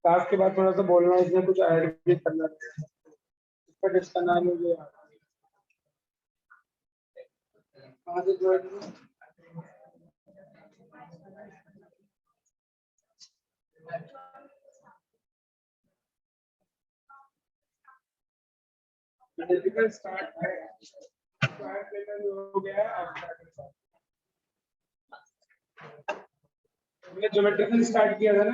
Class के बाद थोड़ा सा बोलना, इसमें कुछ ऐड भी करना है, इसका जिसका नाम मुझे स्टार्ट है, हो गया है। हमने ज्योमेट्रिकल स्टार्ट किया था ना।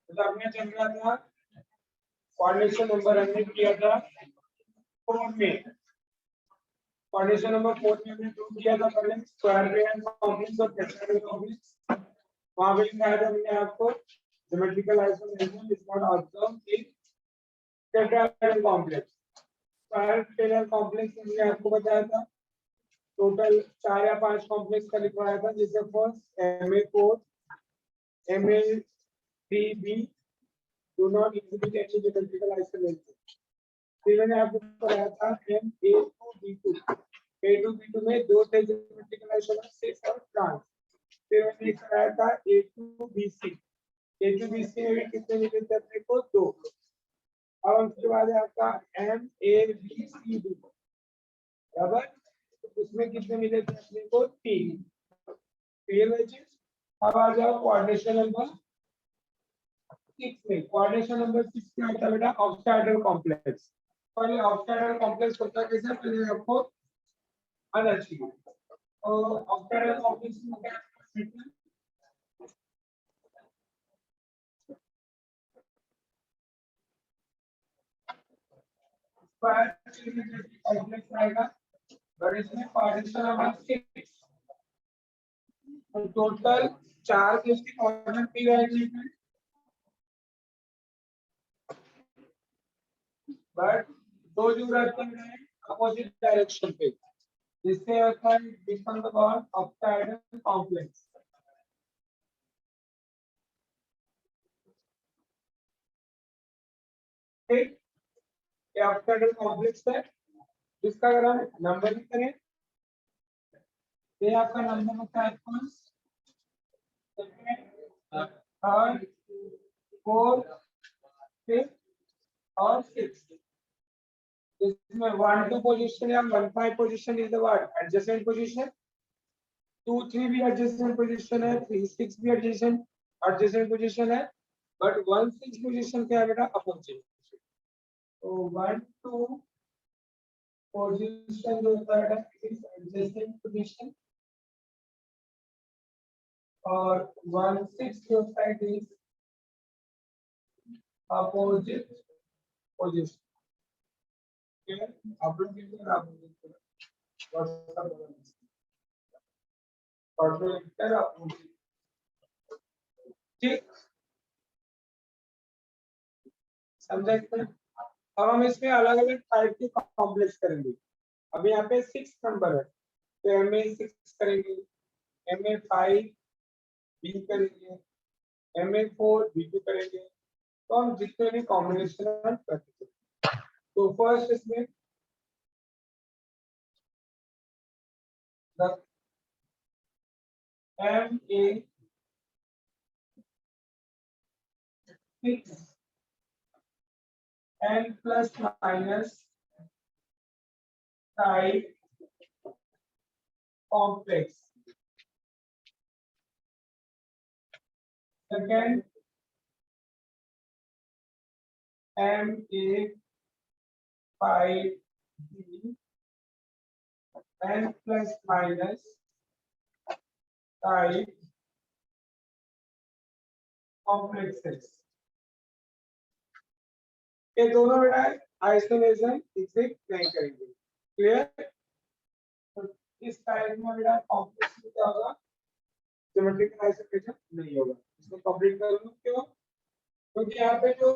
हमने चल रहा था कोऑर्डिनेशन नंबर हमने किया था 4 में। कोऑर्डिनेशन नंबर 4 में हमने प्रूव किया था पहले स्क्वायर ट्रायंगल कॉम्प्लेक्स और टेट्राहेड्रल कॉम्प्लेक्स। वहां पे लिखा था हमने आपको geometrical isomerism is not observed in tetrahedral complex. Square triangle complex हमने आपको बताया था टोटल 4 या 5 कॉम्प्लेक्स का लिखवाया था, जैसे first Ma4 Ma3b do not exhibit any geometrical isometry। फिर मैंने आपको बताया था Ma2b2 A2B2 में दो थे ज्योमेट्रिकल आइसोमेट्री और ट्रांस। फिर मैंने कराया था A2BC में भी कितने मिले थे अपने को? 2। अब उसके बाद है आपका MABCD बराबर, उसमें कितने मिले थे अपने को? 3। क्लियर है चीज? अब आ जाओ कोऑर्डिनेशन नंबर 6 में। कोऑर्डिनेशन नंबर 6 क्या होता है बेटा? Octahedral complex. और ये ऑक्टाहेड्रल कॉम्प्लेक्स होता है कैसे, पहले आपको आना चाहिए। तो ऑक्टाहेड्रल कॉम्प्लेक्स में क्या है? कॉम्प्लेक्स आएगा और इसमें कोऑर्डिनेशन नंबर 6 टोटल 4 के उसके कोऑर्डिनेट भी रहेंगे, बट 2 जो रहते हैं अपोजिट डायरेक्शन पे, जिससे होता है become the called octahedral complex. ठीक, ये ऑक्टाहेड्रल कॉम्प्लेक्स है, जिसका अगर हम नंबर भी करें ये आपका नंबर होता है first, second, third, fourth, fifth और सिक्स्थ। इसमें 1 2 पोजीशन या 1 5 position is the what? Adjacent position. 2 3 भी एडजेसेंट पोजीशन है, 3 6 भी एडजेसेंट पोजीशन है, बट 1 6 पोजीशन क्या है बेटा? अपोजिट। तो 1 2 पोजीशन जो होता है इज एडजेसेंट पोजीशन और 1 6 जो होता है इज अपोजिट पोजीशन। आप लोग कितने आप ठीक समझे? अब हम इसमें अलग अलग टाइप के कॉम्प्लेक्स करेंगे। अब यहाँ पे 6 नंबर है तो Ma6 करेंगे, Ma5 B करेंगे, Ma4 B2 करेंगे। तो हम जितने भी कॉम्बिनेशन कर सकते हैं। तो फर्स्ट इसमें M A 6 n plus minus type complex. Second, M A 5 B n plus minus type complexes. ये दोनों बेटा आइसोलेशन एग्जिस्ट नहीं करेंगे. क्लियर? तो इस टाइप में बेटा कॉम्प्लेक्स में क्या होगा? ज्योमेट्रिकल आइसोलेशन नहीं होगा. इसको कंप्लीट कर लो. क्यों? क्योंकि यहाँ पे जो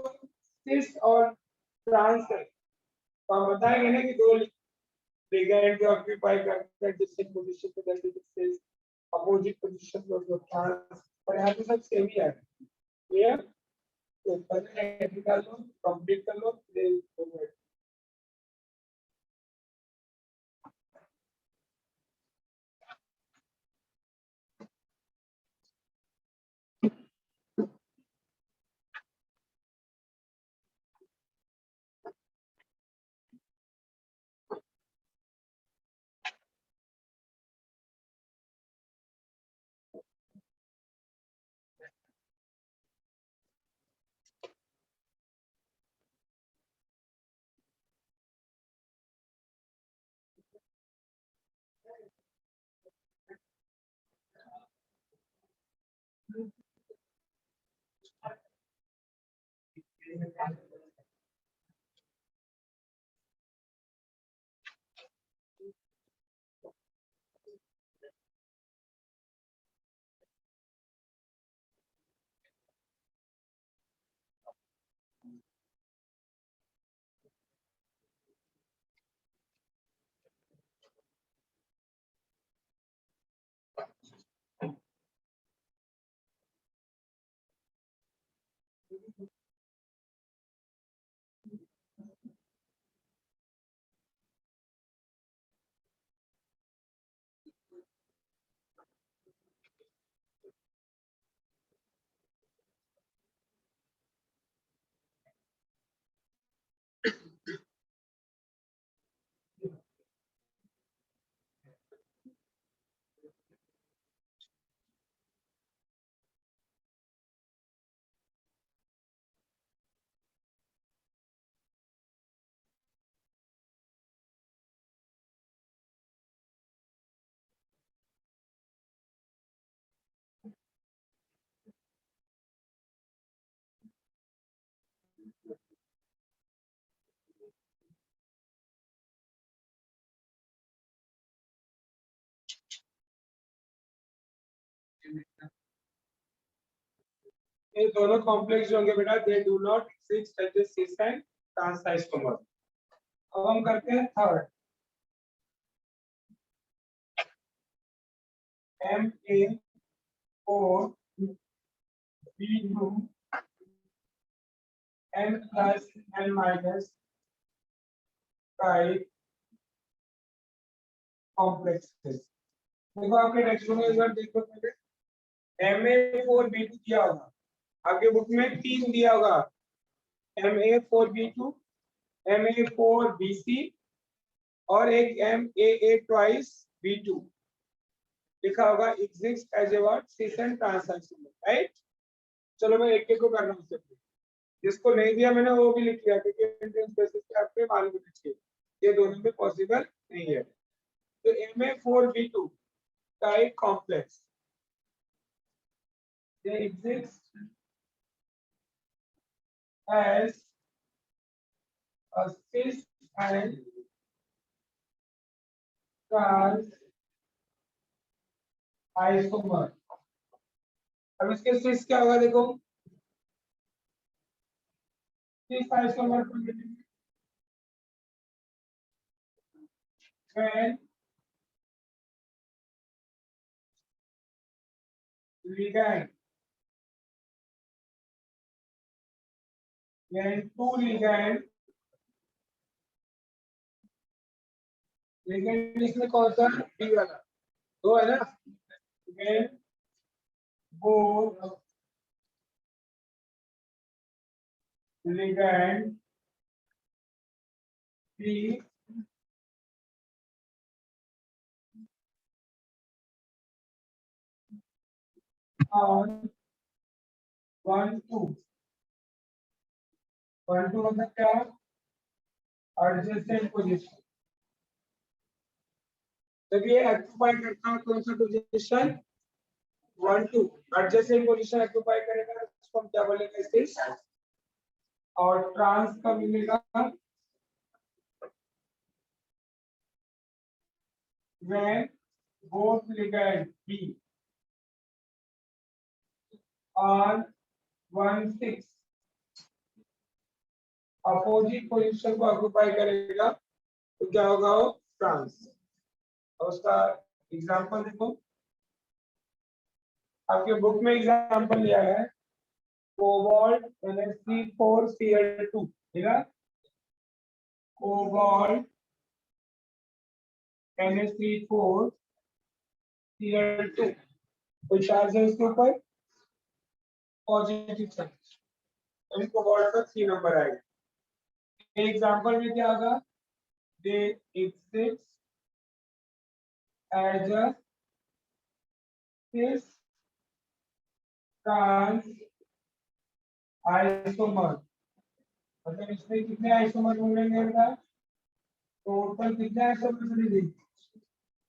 सिस और ट्रांस है तो हम बताएंगे ना कि दो लिगेंड जो ऑक्यूपाई करते हैं डिस्टिंक्ट पोजीशन पे that is sis opposite position पर ट्रांस और यहाँ पे सब सेम ही है. क्लियर? तो पहले निकाल लो, कंप्लीट कर लो, फिर ये दोनों कॉम्प्लेक्स जो होंगे बेटा they do not exist at the cis and trans isomer. अब हम करते हैं third. M A 4 B 2 n plus n minus 5 complexes. देखो आपके टेक्स्ट बुक में एक बार देखो पहले Ma4B2 दिया होगा. आपके बुक में 3 दिया होगा. Ma4B2, Ma4BC और एक MAA twice B2 लिखा होगा exist as a what cis and trans isomer. Right? चलो मैं एक एक को कर रहा हूं. जिसको नहीं दिया मैंने वो भी लिख लिया क्योंकि एंट्रेंस बेसिस पे आपके मालूम होना चाहिए. ये दोनों में पॉसिबल नहीं है. तो Ma4B2 का एक complex they exist as a cis and trans isomer. अब इसके cis क्या होगा देखो. cis isomer को when ligand when two ligand इसमें कौन सा D वाला दो है ना. when both ligand be on 1 2 1 2 मतलब क्या, एडजेसेंट पोजीशन। जब ये ऑक्यूपाई करता है कौन सा पोजीशन, 1 2 एडजेसेंट पोजीशन ऑक्यूपाई करेगा, उसको हम क्या बोलेंगे स्टेज। और ट्रांस का मिलेगा when both ligand B on 1 6 opposite position को ऑक्यूपाई करेगा तो क्या होगा, वो ट्रांस। और उसका एग्जांपल देखो, आपके बुक में एग्जांपल लिया है कोबाल्ट NH3 4Cl2, ठीक है, कोबाल्ट NH3 4Cl2 कोई चार्ज है इसके ऊपर, पॉजिटिव चार्ज, तो कोबाल्ट का 3 नंबर आएगा। एग्जांपल में क्या होगा, they exist as a cis trans isomer, मतलब इसमें कितने आइसोमर मिलेंगे बेटा, टोटल कितने आइसोमर मिलेंगे,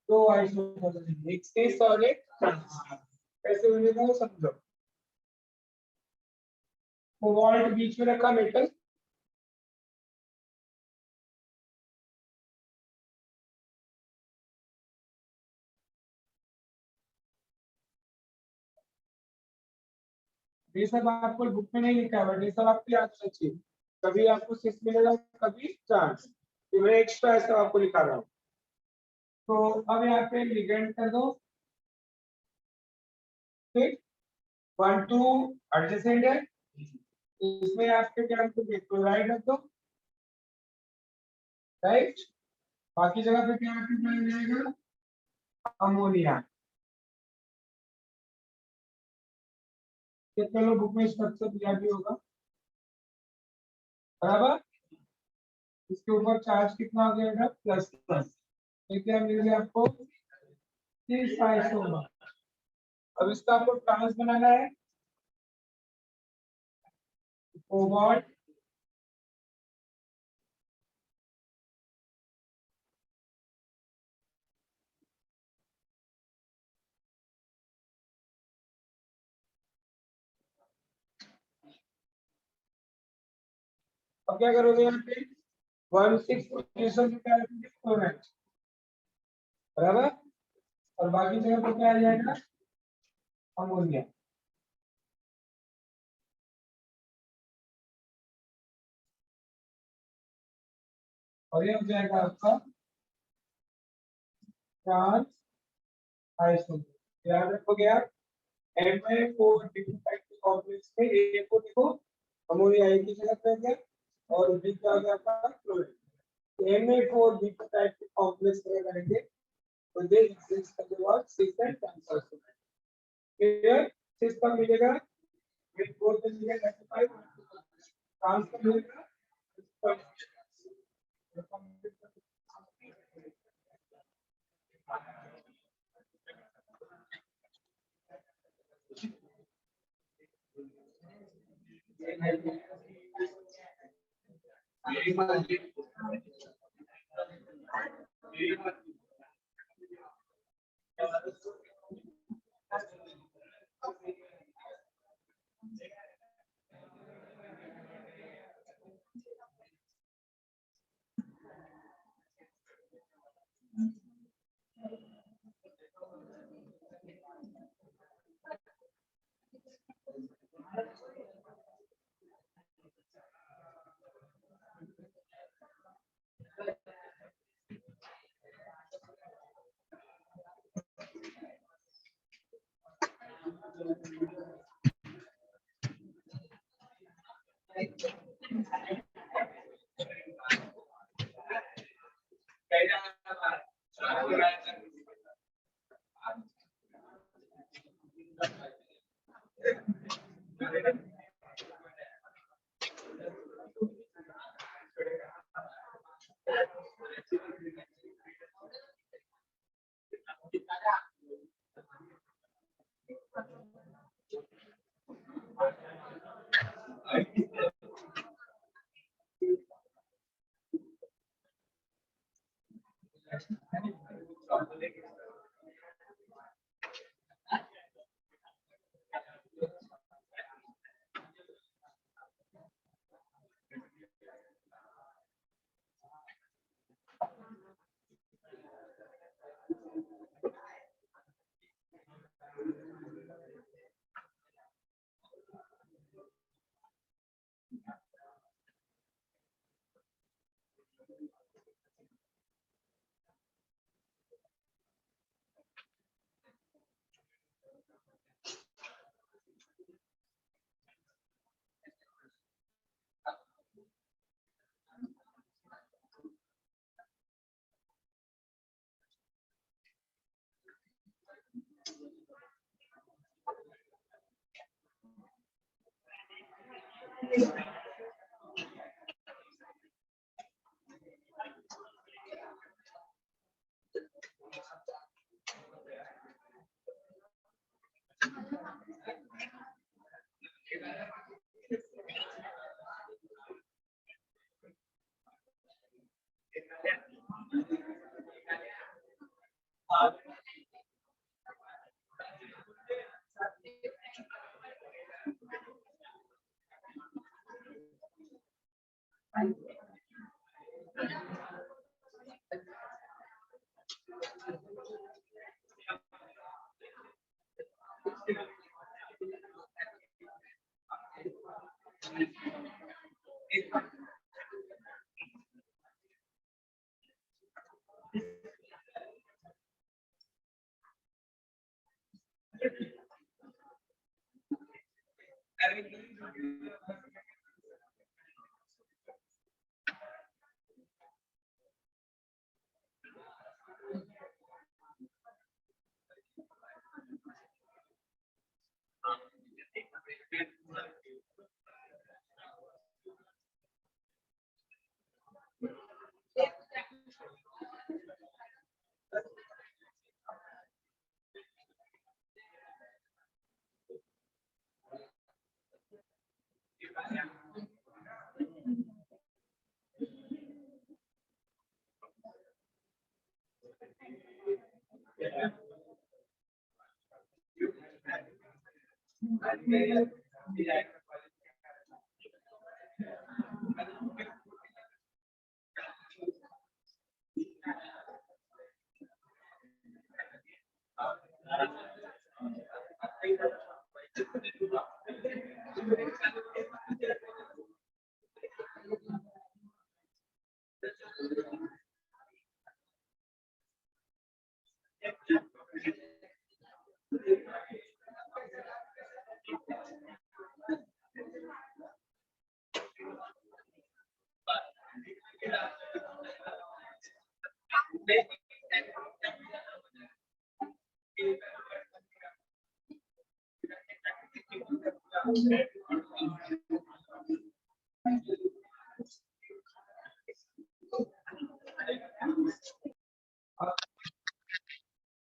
2 आइसोमर मिलेंगे, एक cis और एक trans। कैसे मिलेगा वो समझो। कोबाल्ट बीच में रखा मेटल, ये सब आपको बुक में नहीं लिखा है बट ये सब आपको याद रखना चाहिए, कभी आपको cis मिलेगा कभी ट्रांस, तो मैं एक्स्ट्रा ऐसा आपको लिखा रहा हूँ। तो अब यहाँ पे लिगेंड कर दो, ठीक, 1 2 एडजेसेंट है, इसमें आपके क्या रखोगे, क्लोराइड रख दो, राइट, बाकी जगह पे क्या रख जाएगा, अमोनिया। कितने लोग बुक में स्ट्रक्चर दिया भी होगा, बराबर, इसके ऊपर चार्ज कितना हो जाएगा, प्लस प्लस, क्या मिल गया आपको, 30 आइसोमर। अब इसका आपको ट्रांस बनाना है, कोबाल्ट अब क्या करोगे, यहाँ पे 1 6 पोजीशन पे क्या रखेंगे, क्लोराइड, बराबर, और बाकी जगह पे क्या आ जाएगा, अमोनिया। और ये हो जाएगा आपका ट्रांस आइसोमर। याद रखोगे आप, Na4 डिफरेंट टाइप के कॉम्प्लेक्स में A को देखो अमोनिया एक ही जगह पे है और B क्या हो गया आपका, क्लोरीन। Na4 डिफरेंट टाइप के कॉम्प्लेक्स में करेंगे तो दे एग्जिस्ट करते बाद 6 एंड ट्रांसफर होगा। क्लियर, 6 का मिलेगा with both the ligand occupied, transfer मिलेगा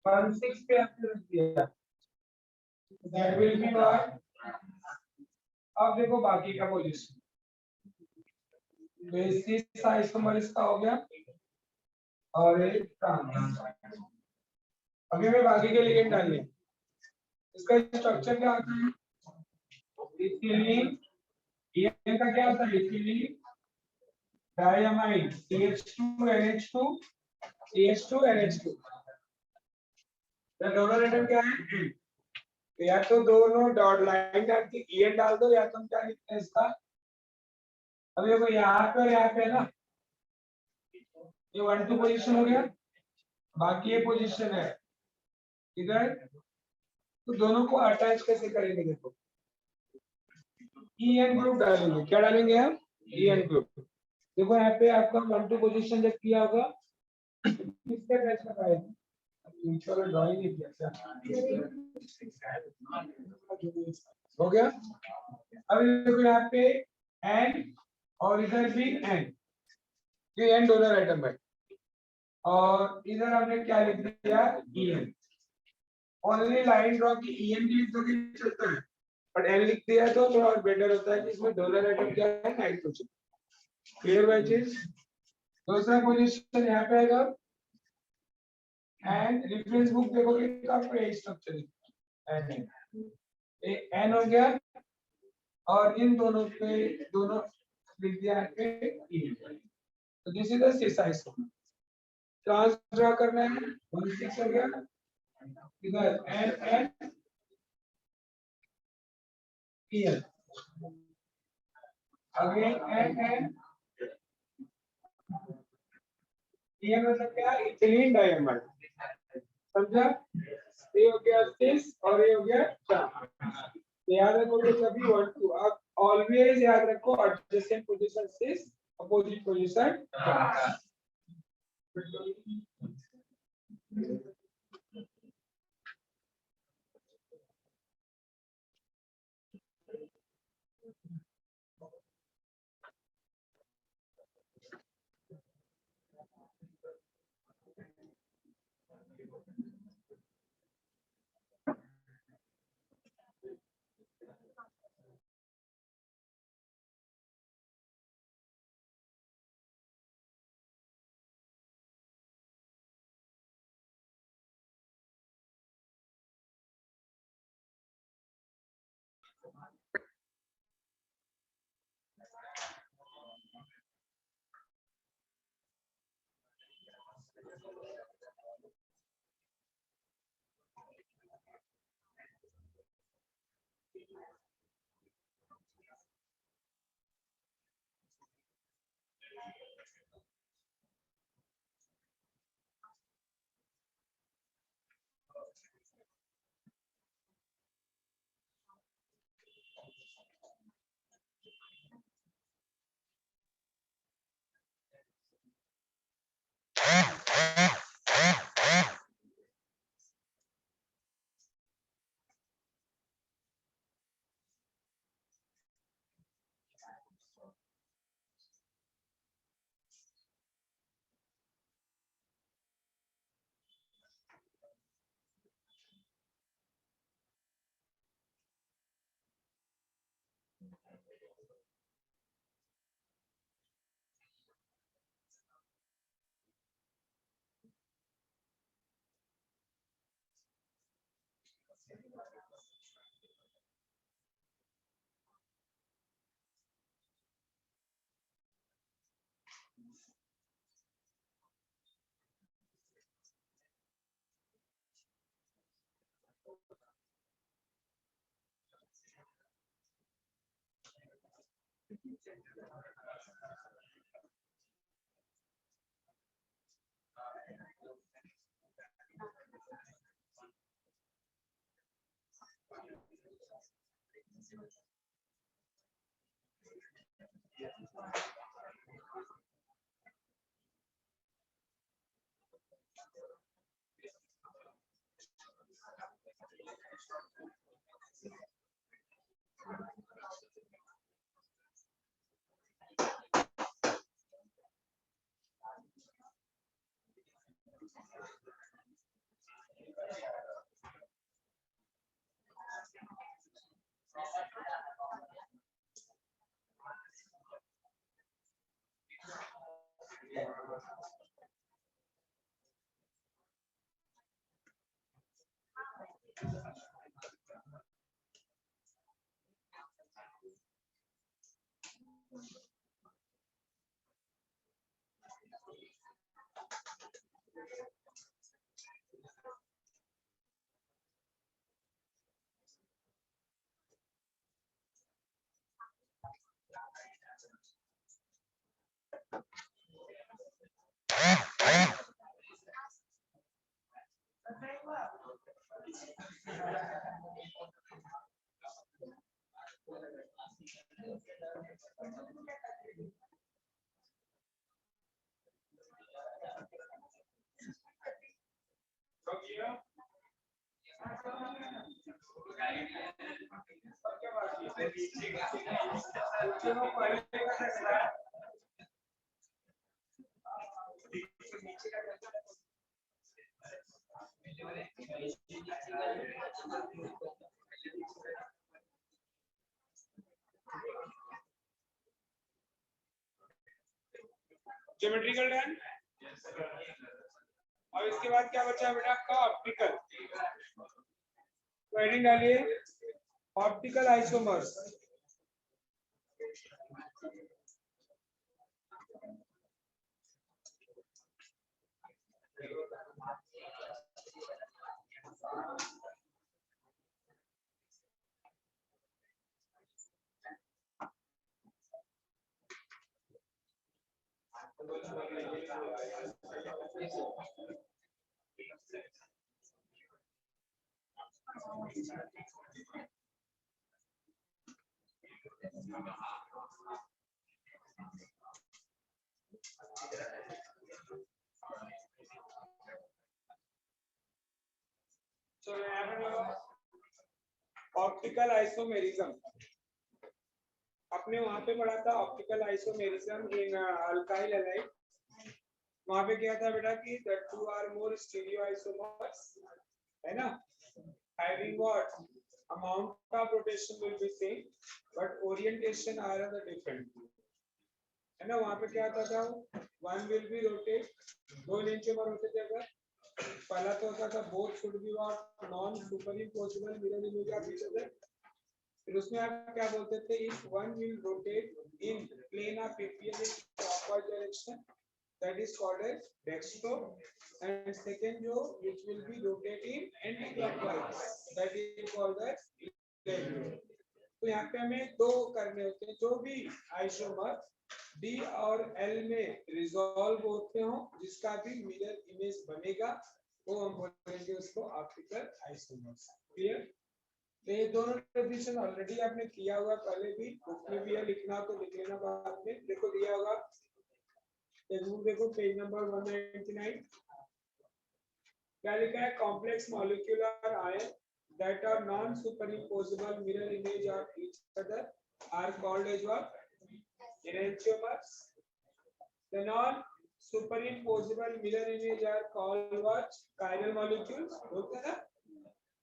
1/6 पे आपने रख दिया, that will be what? अब देखो बाकी का पोजीशन, बेसिस आइसोमर्स का हो गया और एक ट्रांस। अभी मैं बाकी के लिगेंड डालने, इसका स्ट्रक्चर क्या आता है? इथिलीन ये का क्या होता है? Ethylene डायमाइड CH2NH2 CH2NH2, donor atom क्या है? या तो दोनों डॉट लाइन डाल के EN डाल दो, या तुम क्या लिखते हैं इसका? अब देखो यहाँ पे और यहाँ पे ना, ये 1 2 पोजीशन हो गया, बाकी ये पोजीशन है इधर, तो दोनों को अटैच कैसे करेंगे? देखो EN ग्रुप डालेंगे, क्या डालेंगे हम? EN group. देखो यहाँ पे आपका 1 2 पोजीशन जब किया होगा, किससे अटैच करवाएगा? चलो ड्राइंग नहीं किया क्या हो गया। अब देखो यहाँ पे एन और इधर भी एन, ये एन डॉलर आइटम है और इधर हमने क्या लिख दिया ईएन। ओनली लाइन ड्रॉ की ईएन की लिख दोगे चलता है, बट एन लिख दिया तो थोड़ा और बेटर होता है कि इसमें डॉलर आइटम क्या है नाइट्रोजन। क्लियर बाय चीज। दूसरा पोजीशन यहाँ पे आएगा एंड रेफरेंस बुक देखोगे तो आपको यही स्ट्रक्चर है एन हो गया और इन दोनों पे दोनों लिख दिया पे ई। तो this is the cis trans draw करना है 16 हो गया इधर N N E again N N E मतलब क्या इथिलीन डायमर समझा। ये हो गया 6 और ये हो गया 4। याद रखोगे सभी 1 2 आप ऑलवेज याद रखो adjacent position 6 opposite position 4। Geometrical done. और इसके बाद क्या बचा बेटा आपका ऑप्टिकल। तो हेडिंग डालिए ऑप्टिकल आइसोमर्स। ऑप्टिकल आइसोमेरिज्म आपने वहां पे पढ़ा था। ऑप्टिकल आइसोमेरिज्म इन अल्काइल हैलाइड। वहां पे क्या था बेटा कि the two are more stereoisomers है ना, having what amount of rotation will be same but orientation are the different है ना। वहां पे क्या होता था, one will be rotate, दो इलेंटियोमर होते थे। अगर पहला तो होता था both should be what non superimposable mirror image of each other। फिर उसमें आप क्या बोलते थे, if one will rotate in plane of PPL in clockwise direction that is called as dextro, and second जो which will be rotating anti-clockwise that is called as levio। तो यहाँ पे हमें दो करने होते हैं, जो भी आइसोमर D और L में रिजॉल्व होते हो, जिसका भी मिरर इमेज बनेगा वो हम बोलेंगे उसको ऑप्टिकल आइसोमर्स। क्लियर। तो ये दोनों डेफिनेशन ऑलरेडी आपने किया हुआ पहले भी, बुक में भी है, लिखना तो लिख लेना बाद में। देखो दिया होगा, देखो पेज नंबर 199 क्या लिखा है, complex molecular ion that are non superimposable mirror image of each other are called as what enantiomers। the non superimposable mirror image are called what chiral molecules होता है ना।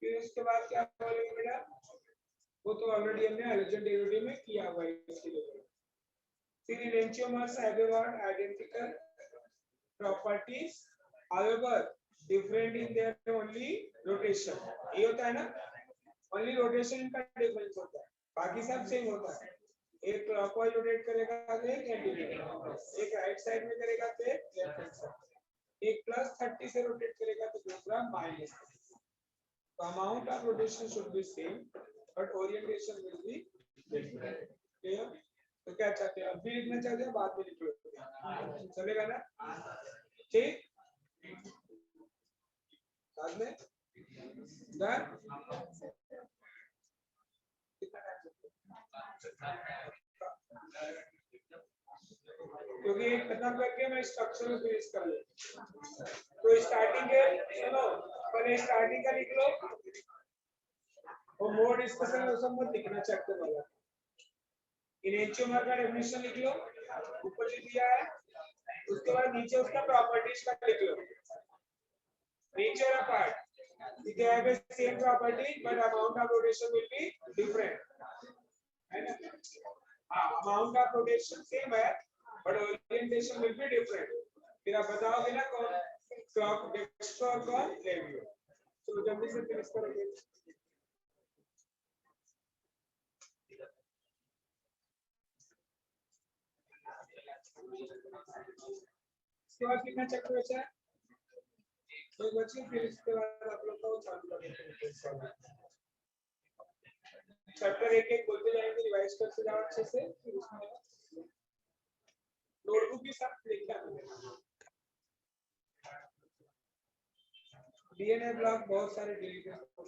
फिर उसके बाद क्या बोलेंगे बेटा, वो तो ऑलरेडी हमने हाइड्रोजन डेरिवेटिव में किया हुआ है इसके लिए। फिर enantiomers have what identical properties however different in their only rotation। ये होता है ना, only rotation का डिफरेंस होता है, बाकी सब सेम होता है। एक क्लॉकवाइज रोटेट करेगा तो एक एंटी क्लॉकवाइज, एक राइट साइड में करेगा तो एक लेफ्ट हैंड साइड, एक +30 से रोटेट करेगा तो दूसरा -30। तो amount of rotation should be same but orientation will be different. Clear. तो क्या चाहते हैं, अभी लिखना चाहते हैं बाद में लिख लो, चलेगा ना। ठीक, बाद में क्योंकि एक खत्म करके मैं स्ट्रक्चर में फिनिश कर ले। तो स्टार्टिंग है, सुनो पहले स्टार्टिंग का लिख लो और मोर डिस्कशन में सब मत लिखना चैप्टर वाला। इनेंटियोमर का डेफिनेशन लिख लो, ऊपर लिख दिया है। उसके बाद नीचे उसका प्रॉपर्टीज का लिख लो। Nature of part, they have the same property but amount of rotation will be different है ना। हाँ, amount of rotation same है but orientation will be different। फिर आप बताओगे ना कौन क्लॉक डेक्स्ट्रो और कौन लेवियो। चलो जल्दी से फिनिश करेंगे। इसके बाद कितना चैप्टर बचा है, तो बच्चे फिर इसके बाद आप लोग को चालू करेंगे। चैप्टर एक एक बोलते जाएंगे, रिवाइज करते जाओ अच्छे से। फिर उसमें नोटबुक के साथ लिखना है। डीएनए ब्लॉक बहुत सारे डिलीट हो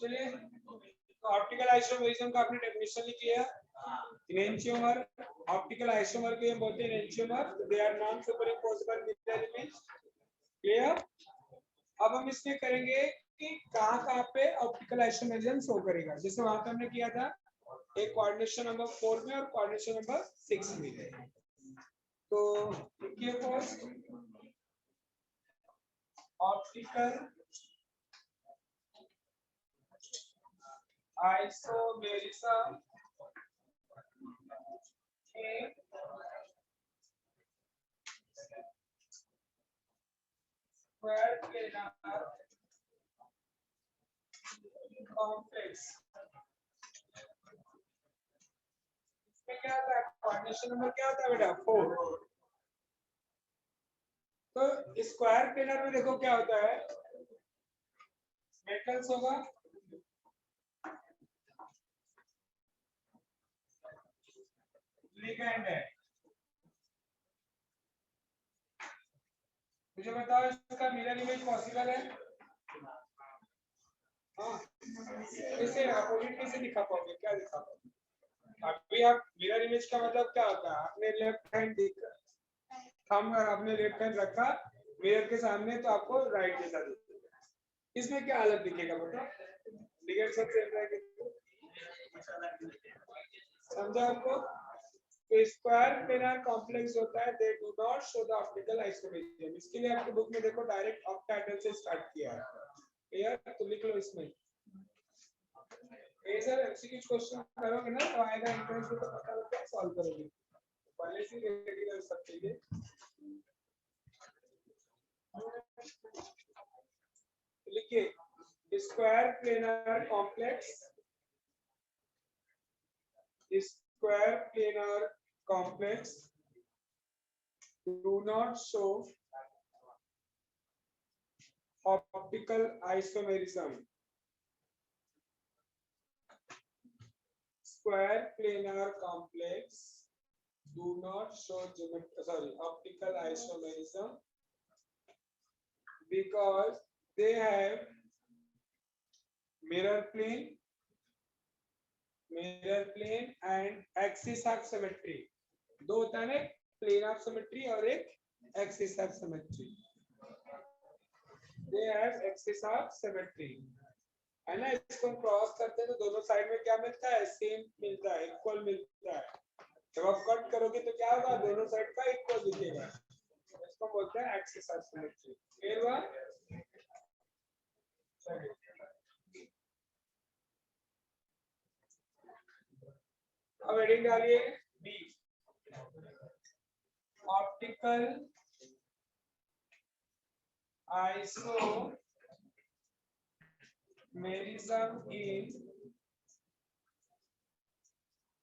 चलिए ऑप्टिकल आइसोमरिज्म का आपने डेफिनेशन लिख लिया। एनेंटियोमर ऑप्टिकल आइसोमर के बोलते हैं enantiomer, they are non superimposable mirror image. Clear? अब हम इसमें करेंगे कि कहां पे ऑप्टिकल आइसोमरिज्म शो करेगा। जैसे वहां पे हमने किया था एक कोऑर्डिनेशन नंबर 4 में और कोऑर्डिनेशन नंबर 6 में। तो देखिए first optical isomerism square planar complex इसमें क्या होता है, कोऑर्डिनेशन नंबर क्या होता है बेटा 4। तो स्क्वायर प्लेनर में देखो क्या होता है, मेटल्स होगा, लिगेंड है। मुझे बताओ इसका मिरर इमेज पॉसिबल है? हाँ, कैसे अपोजिट कैसे दिखा पाओगे, क्या दिखा पाओगे? अभी आप मिरर इमेज का मतलब क्या होता है, आपने लेफ्ट हैंड देखा, थंब आपने लेफ्ट हैंड रखा मिरर के सामने तो आपको राइट जैसा दिखेगा। इसमें क्या अलग दिखेगा बताओ? लिगेंड सब सेम रहेगा, समझा आपको? तो स्क्वायर प्लेनर कॉम्प्लेक्स होता है, दे do not show the optical isomerism. इसके लिए आपके बुक में देखो डायरेक्ट ऑक्टाहेड्रल से स्टार्ट किया है, क्लियर? तो लिख लो इसमें। ये सर एमसीक्यू क्वेश्चन करोगे ना तो आएगा एंट्रेंस में, तो पता लगता है सॉल्व करोगे, पहले से रेडी कर सकते हैं। लिखिए square planar complex, square planar complex do not show optical isomerism. Square planar complex do not show optical isomerism because they have mirror plane and axis of symmetry. दो होता है, plane of symmetry और एक axis of symmetry. They have axis of symmetry, है ना? इसको cross करते हैं तो दोनों साइड में क्या मिलता है? सेम मिलता है, इक्वल मिलता है। जब आप कट करोगे तो क्या होगा? दोनों साइड का इक्वल दिखेगा, इसको बोलते हैं एक्सिस ऑफ सिमेट्री। क्लियर हुआ? अब हेडिंग डालिए B, optical isomerism in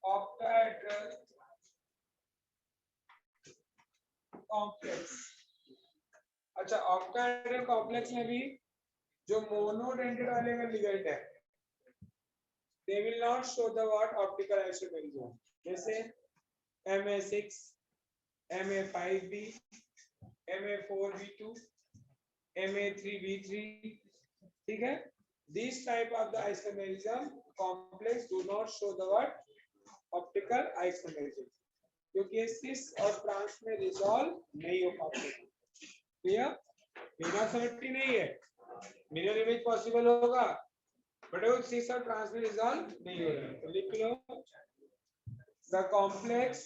octahedral complex. अच्छा, ऑक्टाहेड्रल कॉम्प्लेक्स में भी जो मोनोडेंटेड वाले का लिगेंड है, they will not show the what optical isomerism, जैसे Ma6, Ma5b, Ma4b2, Ma3b3, ठीक है? These type of the isomerism complex do not show the what optical isomerism, क्योंकि सिस और ट्रांस में रिजॉल्व नहीं हो पाते। क्लियर? बिना सिमेट्री नहीं है, मिरर इमेज पॉसिबल होगा बट वो सिस और ट्रांस में रिजॉल्व नहीं हो रहा है। तो लिख लो द कॉम्प्लेक्स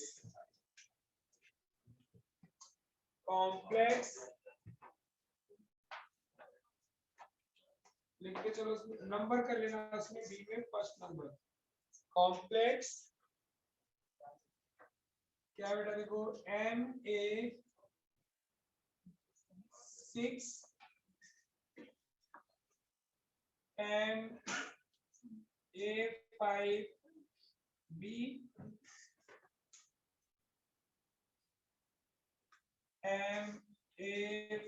लिख के चलो, नंबर कर लेना उसमें बी में फर्स्ट नंबर कॉम्प्लेक्स क्या बेटा? देखो Ma6 Ma5b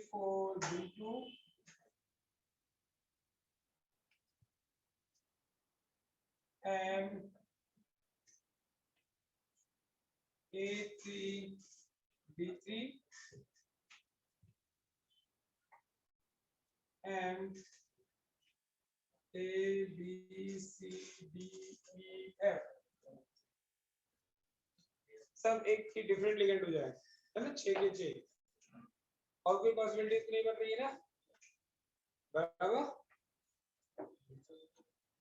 Ma4b2 A3B3 and ABCDEF सब एक ही डिफरेंट लिगेंड हो जाए, है ना? 6 के 6 और कोई पॉसिबिलिटी नहीं बन रही है ना, बराबर?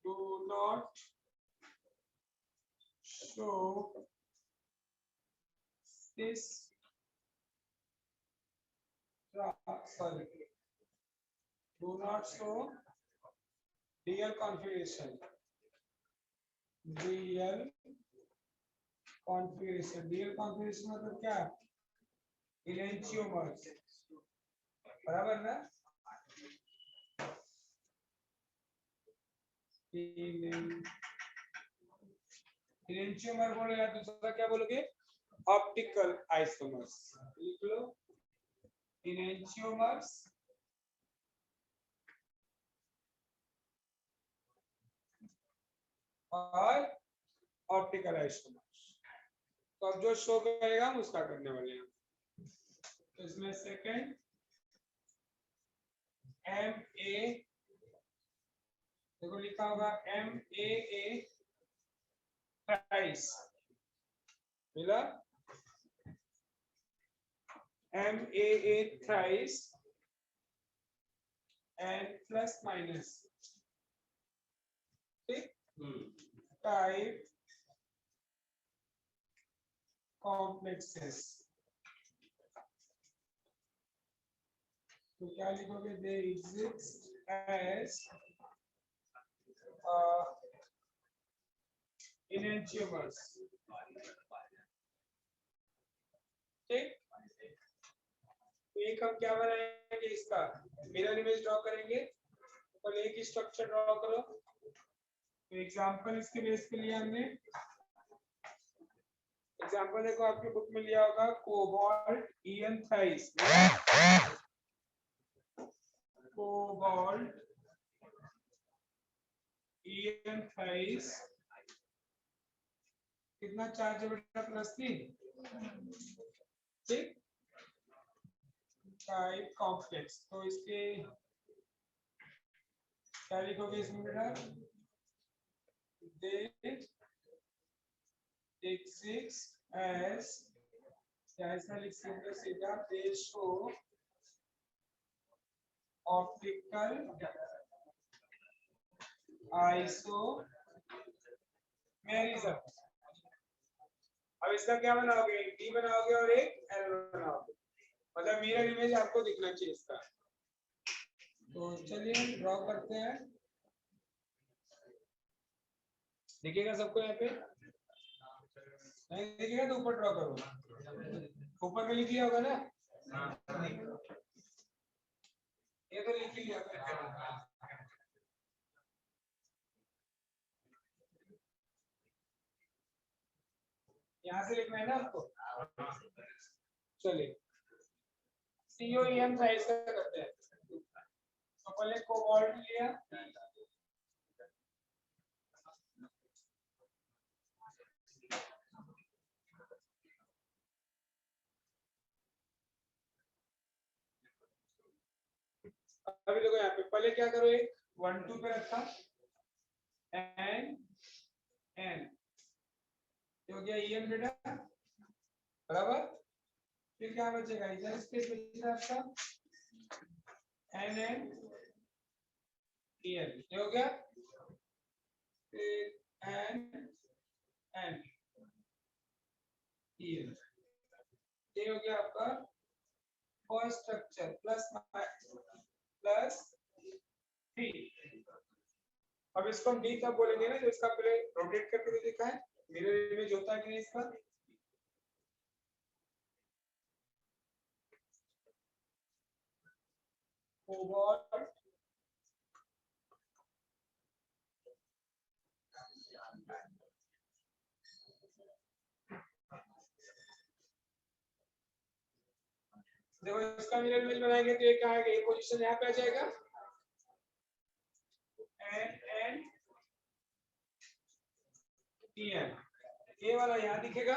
Do not show this sorry do not show real configuration मतलब क्या? enantiomers, बराबर ना? enantiomer बोलेगा तो दूसरा क्या बोलोगे? Optical isomers. लिख लो enantiomers और ऑप्टिकल आइसोमर्स। तो अब जो शो करेगा हम उसका करने वाले हैं। तो इसमें सेकंड MA, देखो लिखा होगा MAA थ्राइस, मिला MAA thrice and plus minus ठीक टाइप कॉम्प्लेक्सेस तो क्या लिखोगे दे एग्जिस्ट एज enantiomers ठीक एक हम क्या बनाएंगे इसका मिरर इमेज ड्रॉ करेंगे और एक ही स्ट्रक्चर ड्रॉ करो तो एग्जांपल इसके बेस पे लिया हमने एग्जांपल देखो आपके बुक में लिया होगा cobalt en thrice cobalt en thrice कितना चार्ज है बेटा +3 ठीक टाइप कॉम्प्लेक्स तो इसके क्या लिखोगे इसमें बेटा दे exist as क्या ऐसा लिख सकते हैं सीधा दे शो ऑप्टिकल आइसोमेरिज्म अब इसका क्या बनाओगे एक डी बनाओगे और एक एल बनाओगे मतलब मिरर इमेज आपको दिखना चाहिए इसका तो चलिए ड्रॉ करते हैं दिखेगा सबको यहाँ पे नहीं दिखेगा तो ऊपर ड्रॉ करो ऊपर में लिख लिया होगा ना ये तो लिख लिया यहाँ से लिखना है ना आपको चलिए COEM साइज का करते हैं तो पहले कोबाल्ट लिया अभी देखो यहाँ पे पहले क्या करो एक 1 2 पे रखा एन हो गया EN बेटा बराबर फिर क्या बचेगा इधर स्पेस बचेगा आपका NN EN ये हो गया फिर NN EN ये हो गया आपका फर्स्ट स्ट्रक्चर प्लस 3 अब इसको हम डी तब बोलेंगे ना जो इसका पहले रोटेट करके भी देखा है मिरर इमेज होता है कि नहीं इसका कोबाल्ट देखो इसका मिरर इमेज बनाएंगे तो ये कहाँ है ये पोजीशन यहाँ पे आ जाएगा एन EN ये वाला यहाँ दिखेगा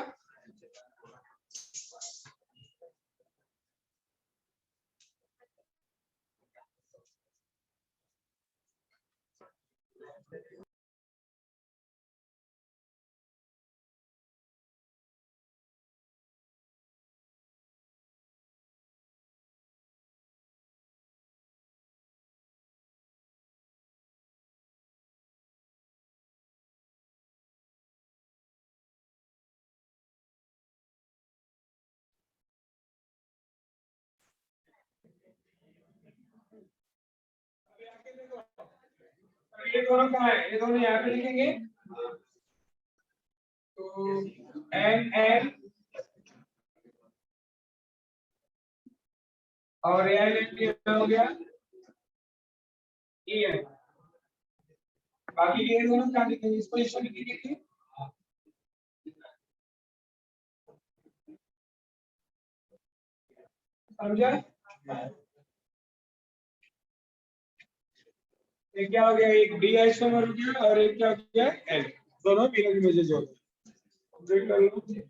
ये दोनों कहाँ है ये दोनों यहाँ पे लिखेंगे तो NN और हो गया EN बाकी ये दोनों क्या लिखेंगे इस पोजीशन में लिखेंगे समझा एक क्या हो गया एक डी आइसोमर हो गया और एक क्या हो गया एल दोनों मिरर इमेजेस हो गए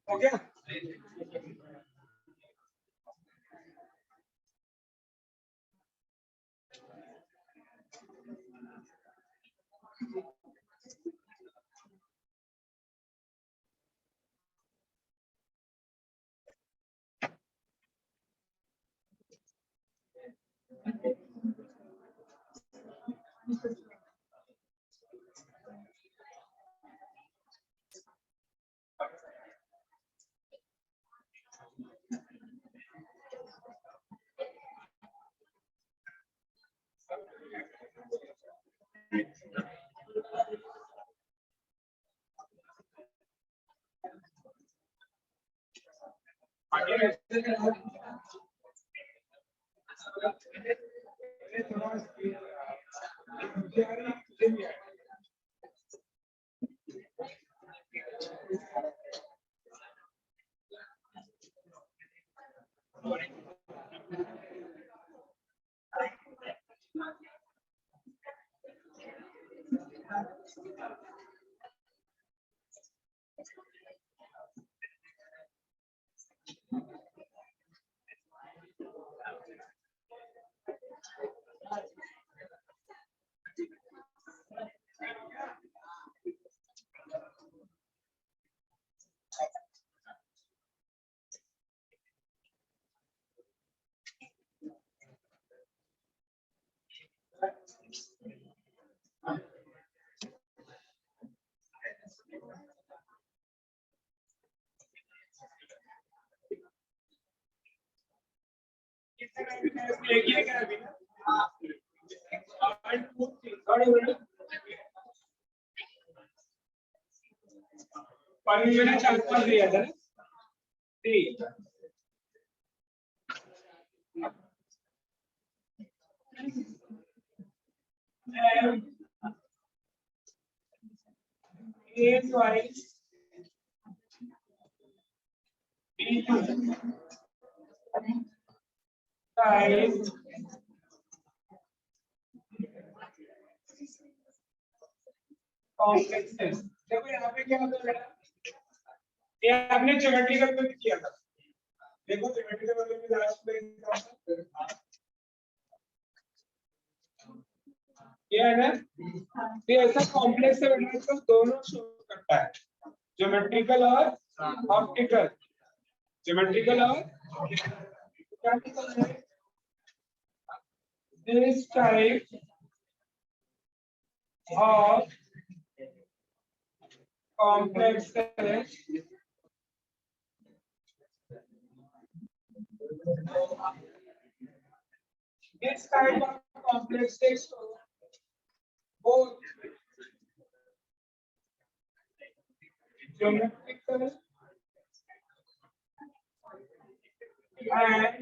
हो गया? पानी जो है 4-5 दिया था ना 3 A twice B2 times complexes. देखो यहाँ पे क्या होता है बेटा, ये आपने ज्योमेट्रिकल में भी किया था। देखो ज्योमेट्रिकल में भी लास्ट में ये है ना, ये ऐसा कॉम्प्लेक्स है बेटा जो दोनों शो करता है, ज्योमेट्रिकल और ऑप्टिकल। ज्योमेट्रिकल और क्या कहते हैं, this type of complexes this type of complexes both geometrical and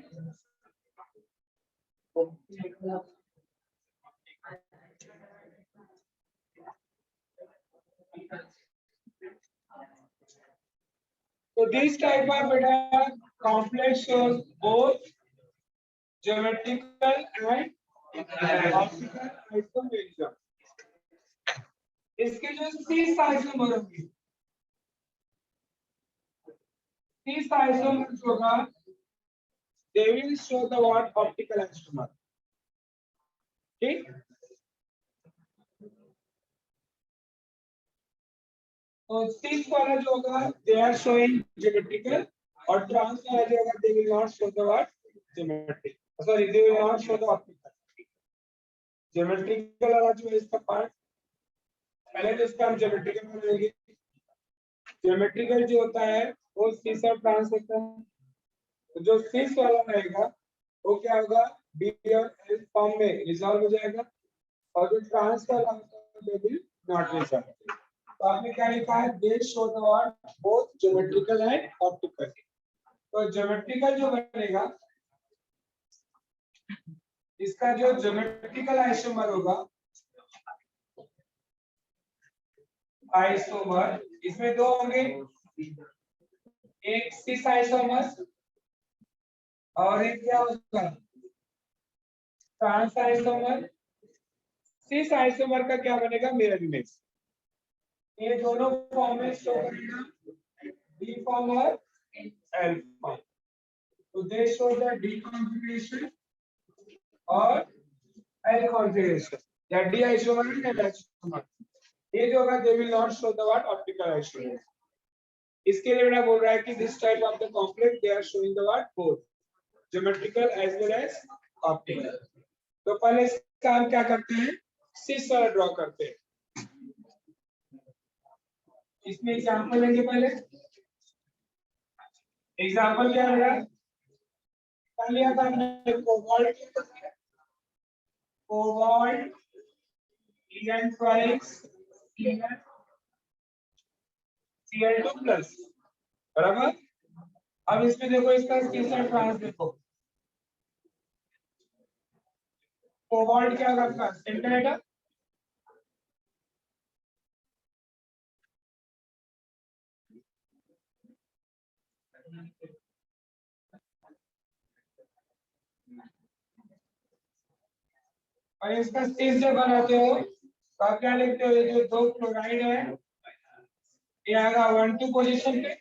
so this type of beta complex shows both geometrical and optical isomerism. इसके जो cis isomer होंगे, cis isomers होगा, they will show the what optical isomer. ठीक, तो cis वाला जो होगा they are showing geometrical और trans वाला जो होगा they will not show the what geometric, sorry they will not show the optical. geometrical वाला जो है इसका पार्ट पहले तो इसका हम ज्योमेट्रिकल में लेंगे। ज्योमेट्रिकल जो होता है वो cis और trans होता है, तो जो cis वाला रहेगा वो क्या होगा D और L फॉर्म में रिजॉल्व हो जाएगा और जो ट्रांस वाला होता है वो विल नॉट रिजॉल्व। तो आपने क्या लिखा है, दे show the what both geometrical and optical. तो ज्योमेट्रिकल जो बनेगा इसका जो ज्योमेट्रिकल आइसोमर होगा आइसोमर, इसमें दो होंगे, एक सिस आइसोमर और एक क्या होगा ट्रांस आइसोमर। सिस आइसोमर का क्या बनेगा, मिरर इमेज। ये दोनों फॉर्म में शो करेगा, डी फॉर्म और एल फॉर्म। तो they show the D configuration और एल कॉन्फिगरेशन या D isomer and L isomer. ये जो होगा they will not show the what optical isomer. इसके लिए बेटा बोल रहा है कि this type of the complex they are showing the what both geometrical as well as optical. तो पहले इसका हम क्या करते हैं, सिस वाला ड्रॉ करते हैं। इसमें एग्जांपल लेंगे, पहले एग्जांपल क्या है, पहले आता है cobalt, cobalt En twice Cl2 plus, बराबर। अब इसमें देखो इसका तीसरा ट्रांस देखो, कोबाल्ट क्या करता है, सेंटीमीटर, और इसका स्टेज जब बनाते हो तो आप क्या लिखते हो, ये जो दो क्लोराइड है ये आएगा 1-2 पोजीशन पे,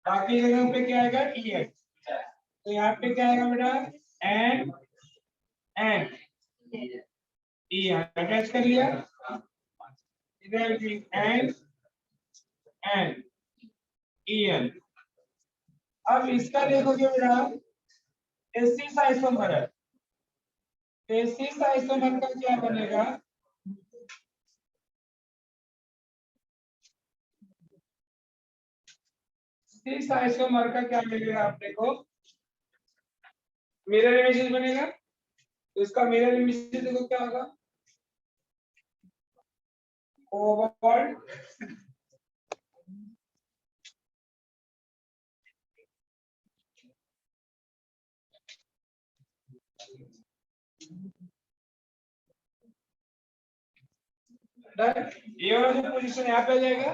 बाकी जगह पे क्या आएगा EN। तो यहाँ पे क्या आएगा बेटा एन एन ई अटैच कर लिया, इधर भी एन एन EN। अब इसका देखोगे बेटा, एसिस आइसोमर है, एसिस आइसोमर का क्या बनेगा, सिस आइसोमर का क्या मिलेगा आपने को, मिरर इमेजेस बनेगा। तो इसका मिरर इमेजेस देखो क्या होगा, कोबाल्ट ये वाला जो पोजीशन यहाँ पे आ जाएगा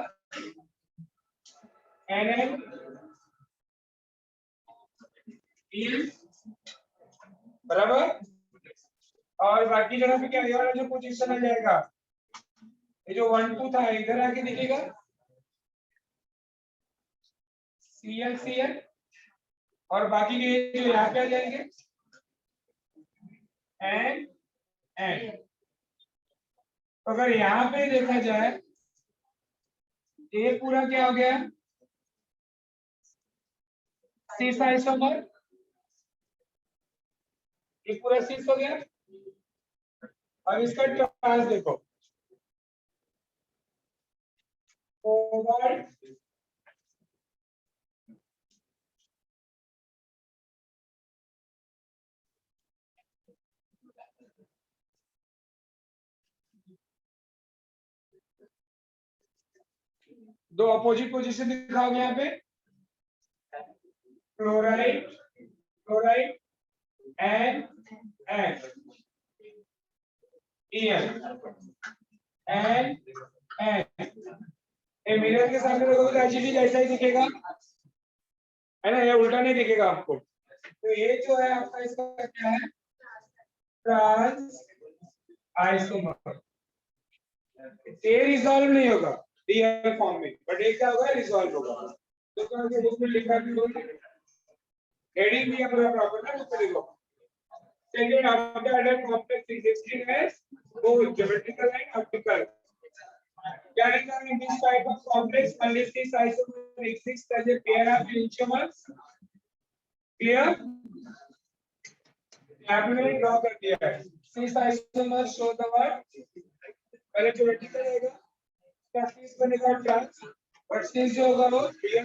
NN EN बराबर, और बाकी जगह पे क्या ये वाला जो पोजीशन आ जाएगा, ये जो 1 2 था इधर आके दिखेगा CL और बाकी के जो यहाँ पे आ जाएंगे N। तो अगर यहाँ पे देखा जाए ये पूरा क्या हो गया, सिस आइसोमर, ये पूरा सिस हो गया। और इसका ट्रांस देखो, कोबाल्ट दो अपोजिट पोजीशन दिखाओगे यहाँ पे, chloride chloride N N N N, ये मिरर के सामने देखोगे तो एचडी जैसा ही दिखेगा, है ना, ये उल्टा नहीं दिखेगा आपको। तो ये जो है आपका इसका क्या है, ट्रांस आइसोमर। ये रिजॉल्व नहीं होगा डीएल फॉर्म में, बट ये क्या होगा, रिजॉल्व होगा। तो क्या होगा, बुक में लिखा भी होगा, हेडिंग भी अपना प्रॉपर ना उसको लिखो। Second after order complex existing as both geometrical and optical. Character in this type of complex only this isomer exists as a pair of enantiomers. Clear? आपने ड्रॉ कर दिया है। Cis isomer show the what? पहले जो vertical रहेगा, इसका cis बनेगा trans, और cis जो होगा वो clear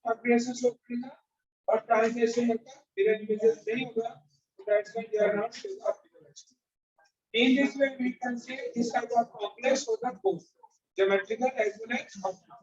population show करेगा, और translation होगा, mirror images नहीं होगा, that's why they are not optical. In this way, we can see this type of complex for the both geometrical as well as optical.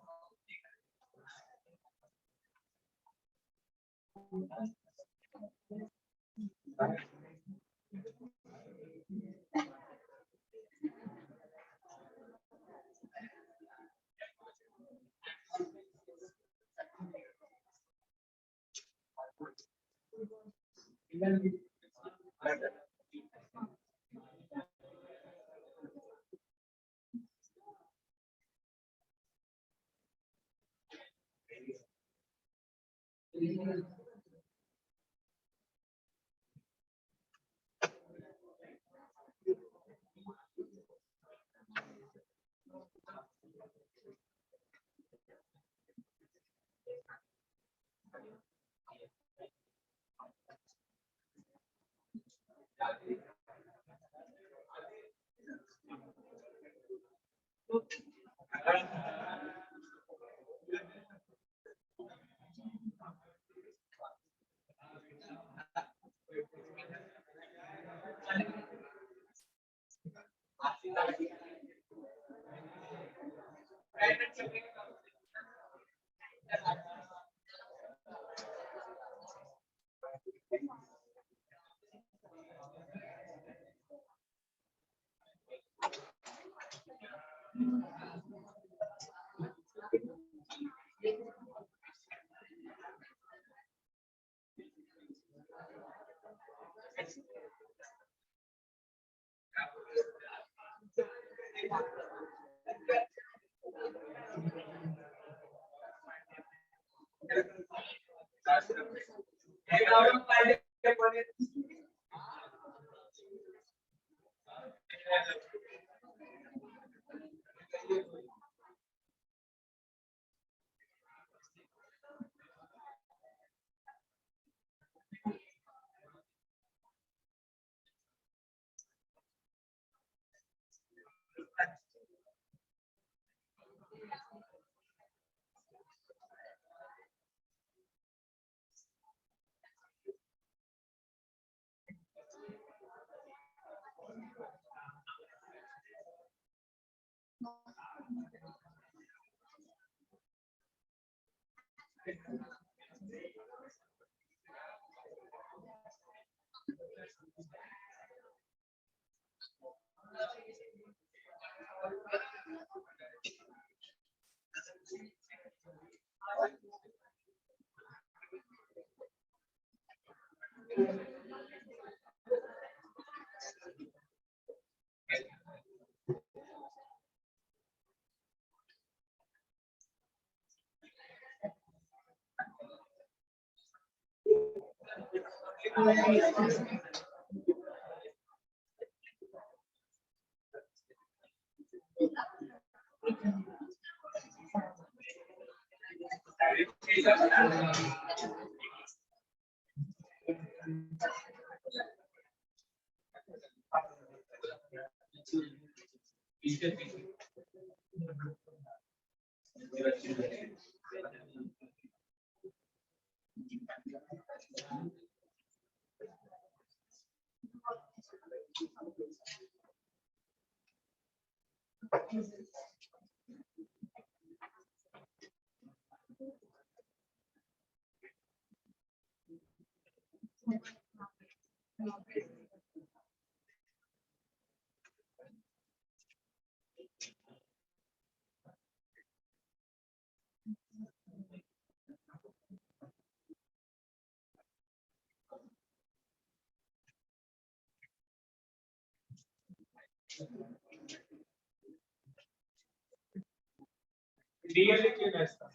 DL लिखिए ना इसका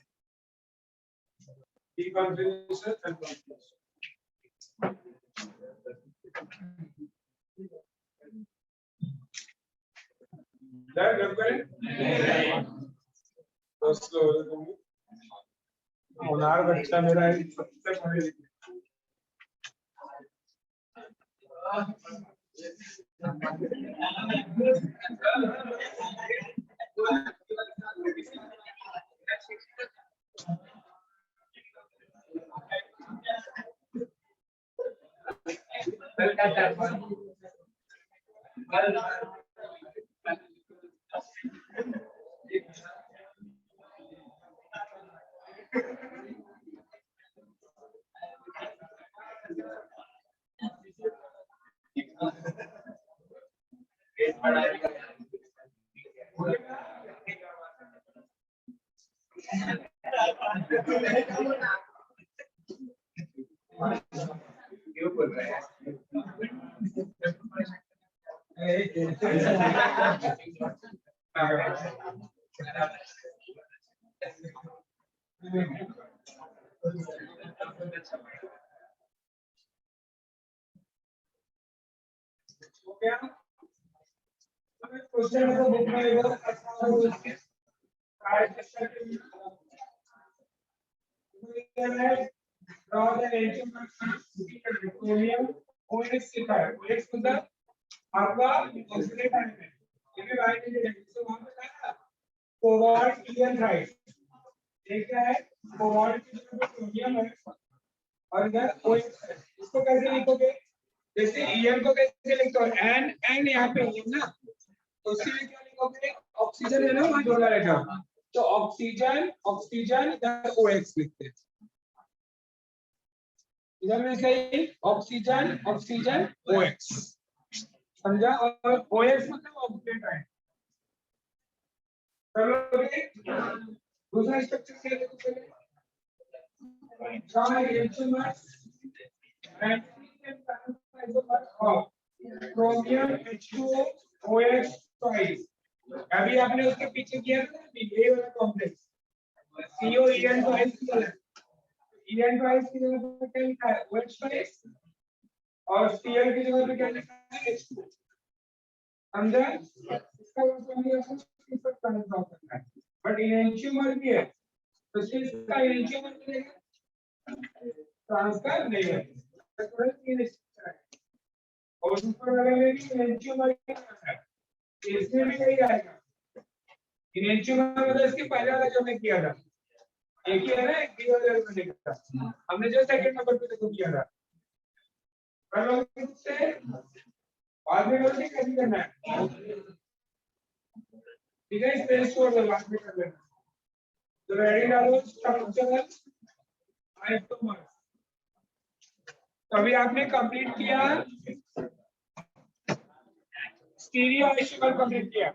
deconfiguration and configuration डर लग गए दोस्तों होनार बच्चा मेरा है सबसे पहले क्यों बोल रहे हैं क्वेश्चन को बुक में वो draw the engine petroleum OX लिखा है OX मतलब आपका ऑक्सीडेट एलिमेंट ये भी राइट है तो वहां पे क्या है कोबाल्ट ईएन राइट ये क्या है कोबाल्ट पेट्रोलियम है और इधर OX है इसको कैसे लिखोगे जैसे ईएन को कैसे लिखते हो एन यहाँ पे ईएन ना तो इसलिए क्या लिखोगे ऑक्सीजन है ना वहां जोड़ा रहेगा तो ऑक्सीजन इधर OX लिखते हैं इधर में सही ऑक्सीजन OX समझा और OX मतलब ऑक्सीडेट है चलोगे दूसरा स्ट्रक्चर क्या देखो पहले triangular chromium H2O OX twice अभी आपने उसके पीछे किया था ये वाला कॉम्प्लेक्स COEN तो H निकला EN ट्वाइस की जगह पे क्या लिखा है OH ट्वाइस और Cl की जगह पे क्या लिखा है H2 समझा इसका कॉम्बिनेशन किस तरह का ड्रॉ करना है बट इनेंशियोमर भी है तो इसका इनेंशियोमर मिलेगा ट्रांसफर नहीं है और ऊपर वाले में भी इनेंशियोमर है इसमें भी यही आएगा इनेंशियोमर मतलब इसके पहले वाला जो मैं किया था एक ही है ना एक भी वाले में लिखा हमने जो सेकंड नंबर पे देखो किया था कर लो से बाद में लोग कैसे करना है ठीक है स्पेस छोड़ दो बाद में कर लेना तो रेडी डालो स्ट्रक्चरल आइसोमर्स। अभी आपने कंप्लीट किया स्टीरियो आइसोमर कंप्लीट किया।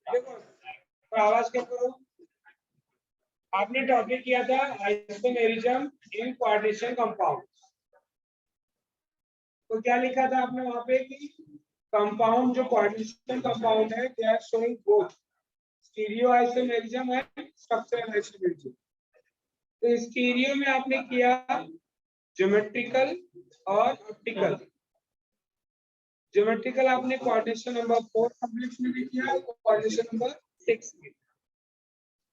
देखो तो आवाज क्या करो। आपने टॉपिक किया था आइसोमेरिज्म इन कोऑर्डिनेशन कंपाउंड। तो क्या लिखा था आपने वहां पे कि कंपाउंड जो कोऑर्डिनेशन कंपाउंड है they are showing both stereo isomerism and structural isomerism. तो स्टीरियो में आपने किया ज्योमेट्रिकल और ऑप्टिकल। ज्योमेट्रिकल आपने कोऑर्डिनेशन नंबर 4 कॉम्प्लेक्स में भी किया, कोऑर्डिनेशन नंबर 6 में।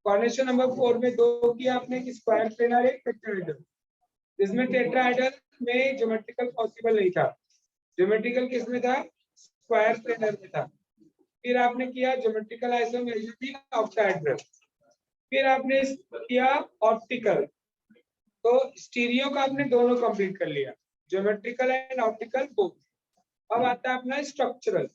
कोऑर्डिनेशन नंबर 4 में दो किया आपने कि स्क्वायर प्लेनर एक टेट्राहेड्रल। इसमें टेट्राहेड्रल में ज्योमेट्रिकल पॉसिबल नहीं था। ज्योमेट्रिकल किस में था? स्क्वायर प्लेनर में था। फिर आपने किया ज्योमेट्रिकल आइसोमेरिज्म इन ऑक्टाहेड्रल। फिर आपने किया ऑप्टिकल। तो स्टीरियो का आपने दोनों कंप्लीट कर लिया, ज्योमेट्रिकल एंड ऑप्टिकल बोथ। अब आता है अपना स्ट्रक्चरल।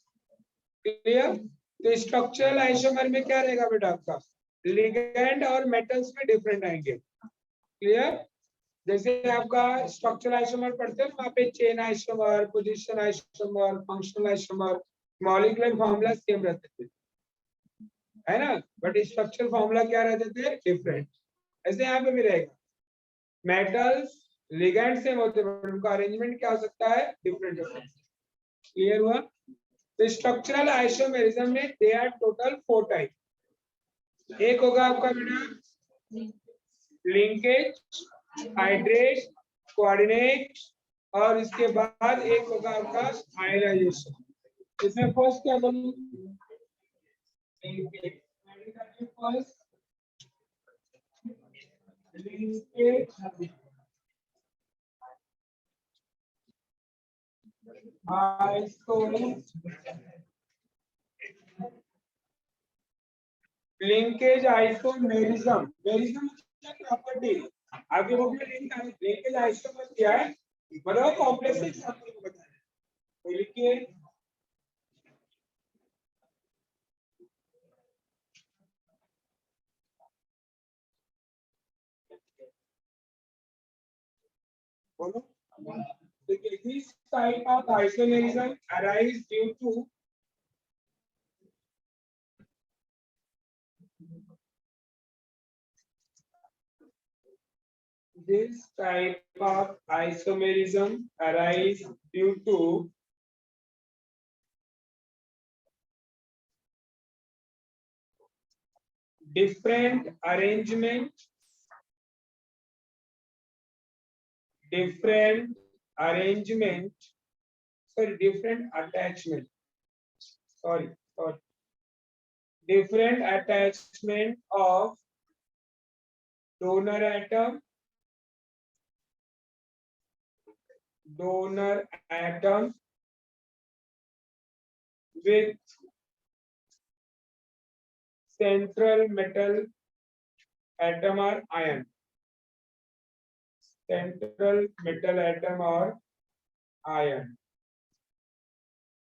क्लियर? तो स्ट्रक्चरल आइसोमर में क्या रहेगा बेटा आपका? लिगेंड और मेटल्स में डिफरेंट आएंगे। क्लियर? जैसे आपका स्ट्रक्चरल आइसोमर पढ़ते हैं वहां पे chain isomer, position isomer, functional isomer, molecular formula same रहते थे, है ना? बट स्ट्रक्चरल फार्मूला क्या रहते थे? डिफरेंट। ऐसे यहाँ पे भी रहेगा, मेटल्स लिगेंड सेम होते हैं बट उनका अरेंजमेंट क्या हो सकता है? डिफरेंट हो सकता है। क्लियर हुआ? तो स्ट्रक्चरल आइसोमेरिज्म में दे आर टोटल 4 टाइप। एक होगा आपका बेटा लिंकेज, हाइड्रेट, कोऑर्डिनेट, और इसके बाद एक होगा आपका आयनाइजेशन। इसमें फर्स्ट क्या बोलूं? First linkage, linkage isomerism. मेरिज्म प्रॉपर्टी आपके बुक में लिंकेज आइसोमर क्या है? मतलब कॉम्प्लेक्स एग्जांपल को बताया। तो लिखिए बोलो। देखिए this type of isomerism arise due to this type of isomerism arise due to different arrangement, different attachment, different attachment of donor atom with central metal atom or ion, central metal atom और ion.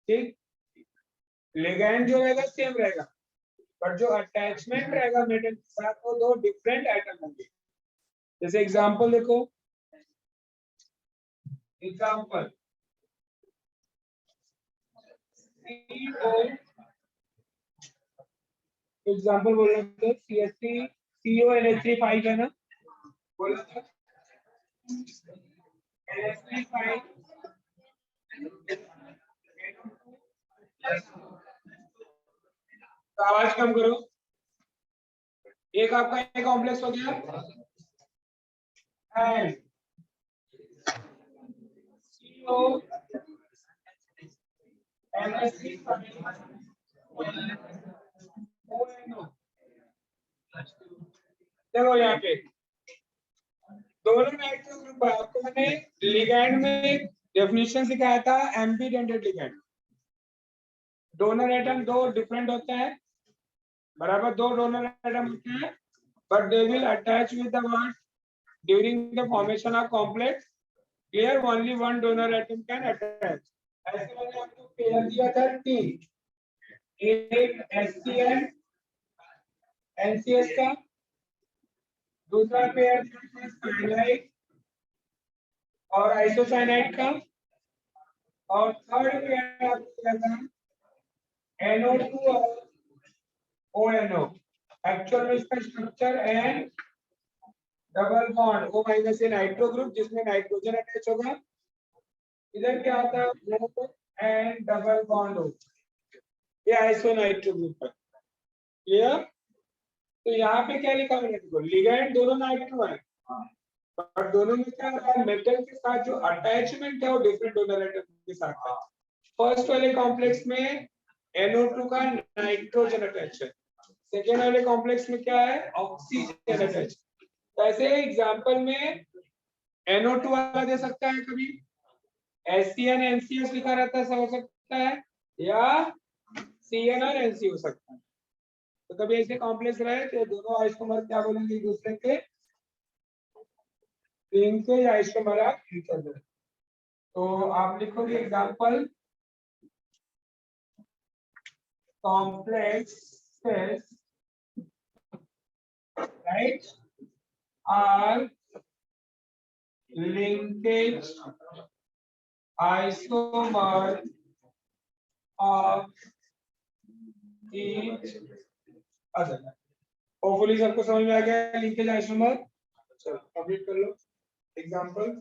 ठीक, ligand जो रहेगा same रहेगा but जो attachment रहेगा metal के साथ वो दो डिफरेंट एटम होंगे। जैसे एग्जांपल देखो, एग्जांपल एग्जांपल बोल रहे थे CH3 CONH3 है ना, बोला था NH3 तो आवाज कम करो। एक आपका एक कॉम्प्लेक्स हो गया एंड CO NH3 देखो यहाँ पे दोनों नाइट्रो ग्रुप है, आपको मैंने लिगैंड में डेफिनेशन सिखाया था, एम्बीडेंटेड लिगैंड। डोनर एटम दो डिफरेंट होता है, बराबर, दो डोनर एटम होते हैं, but they will attach with the one during the formation of complex. Here only one donor atom can attach. ऐसे मैंने आपको पेयर दिया था तीन, एक HCl NCS का, दूसरा पेयर दिया था साइनाइड और आइसोसाइनाइड का, और थर्ड पेयर आपको दिया था NO2 और ONO। एक्चुअल में इसका structure N double bond O minus से नाइट्रो ग्रुप, जिसमें नाइट्रोजन अटैच होगा। इधर क्या होता है, एन डबल बॉन्ड हो, ये आइसो नाइट्रो ग्रुप है। क्लियर? तो यहाँ पे क्या लिखा मैंने, देखो लिगैंड दोनों नाइट्रो है, पर दोनों में क्या है, मेटल के साथ जो अटैचमेंट है वो डिफरेंट डोनर एटम के साथ है। फर्स्ट वाले कॉम्प्लेक्स में NO2 का नाइट्रोजन अटैच है, सेकेंड वाले कॉम्प्लेक्स में क्या है, ऑक्सीजन अटैच। ऐसे एग्जांपल में NO2 वाला दे सकता है, कभी HCN NCS लिखा रहता है, हो सकता है, या CN और NC हो सकता है। तो कभी ऐसे कॉम्प्लेक्स रहे तो दोनों आइसोमर क्या बोलेंगे एक दूसरे के, linkage isomer of each other. तो आप लिखोगे example, complexes, right, are linkage isomer of each other। Hopefully सबको समझ में आ गया लिंकेज आइसोमर। चलो कंप्लीट कर लो एग्जांपल।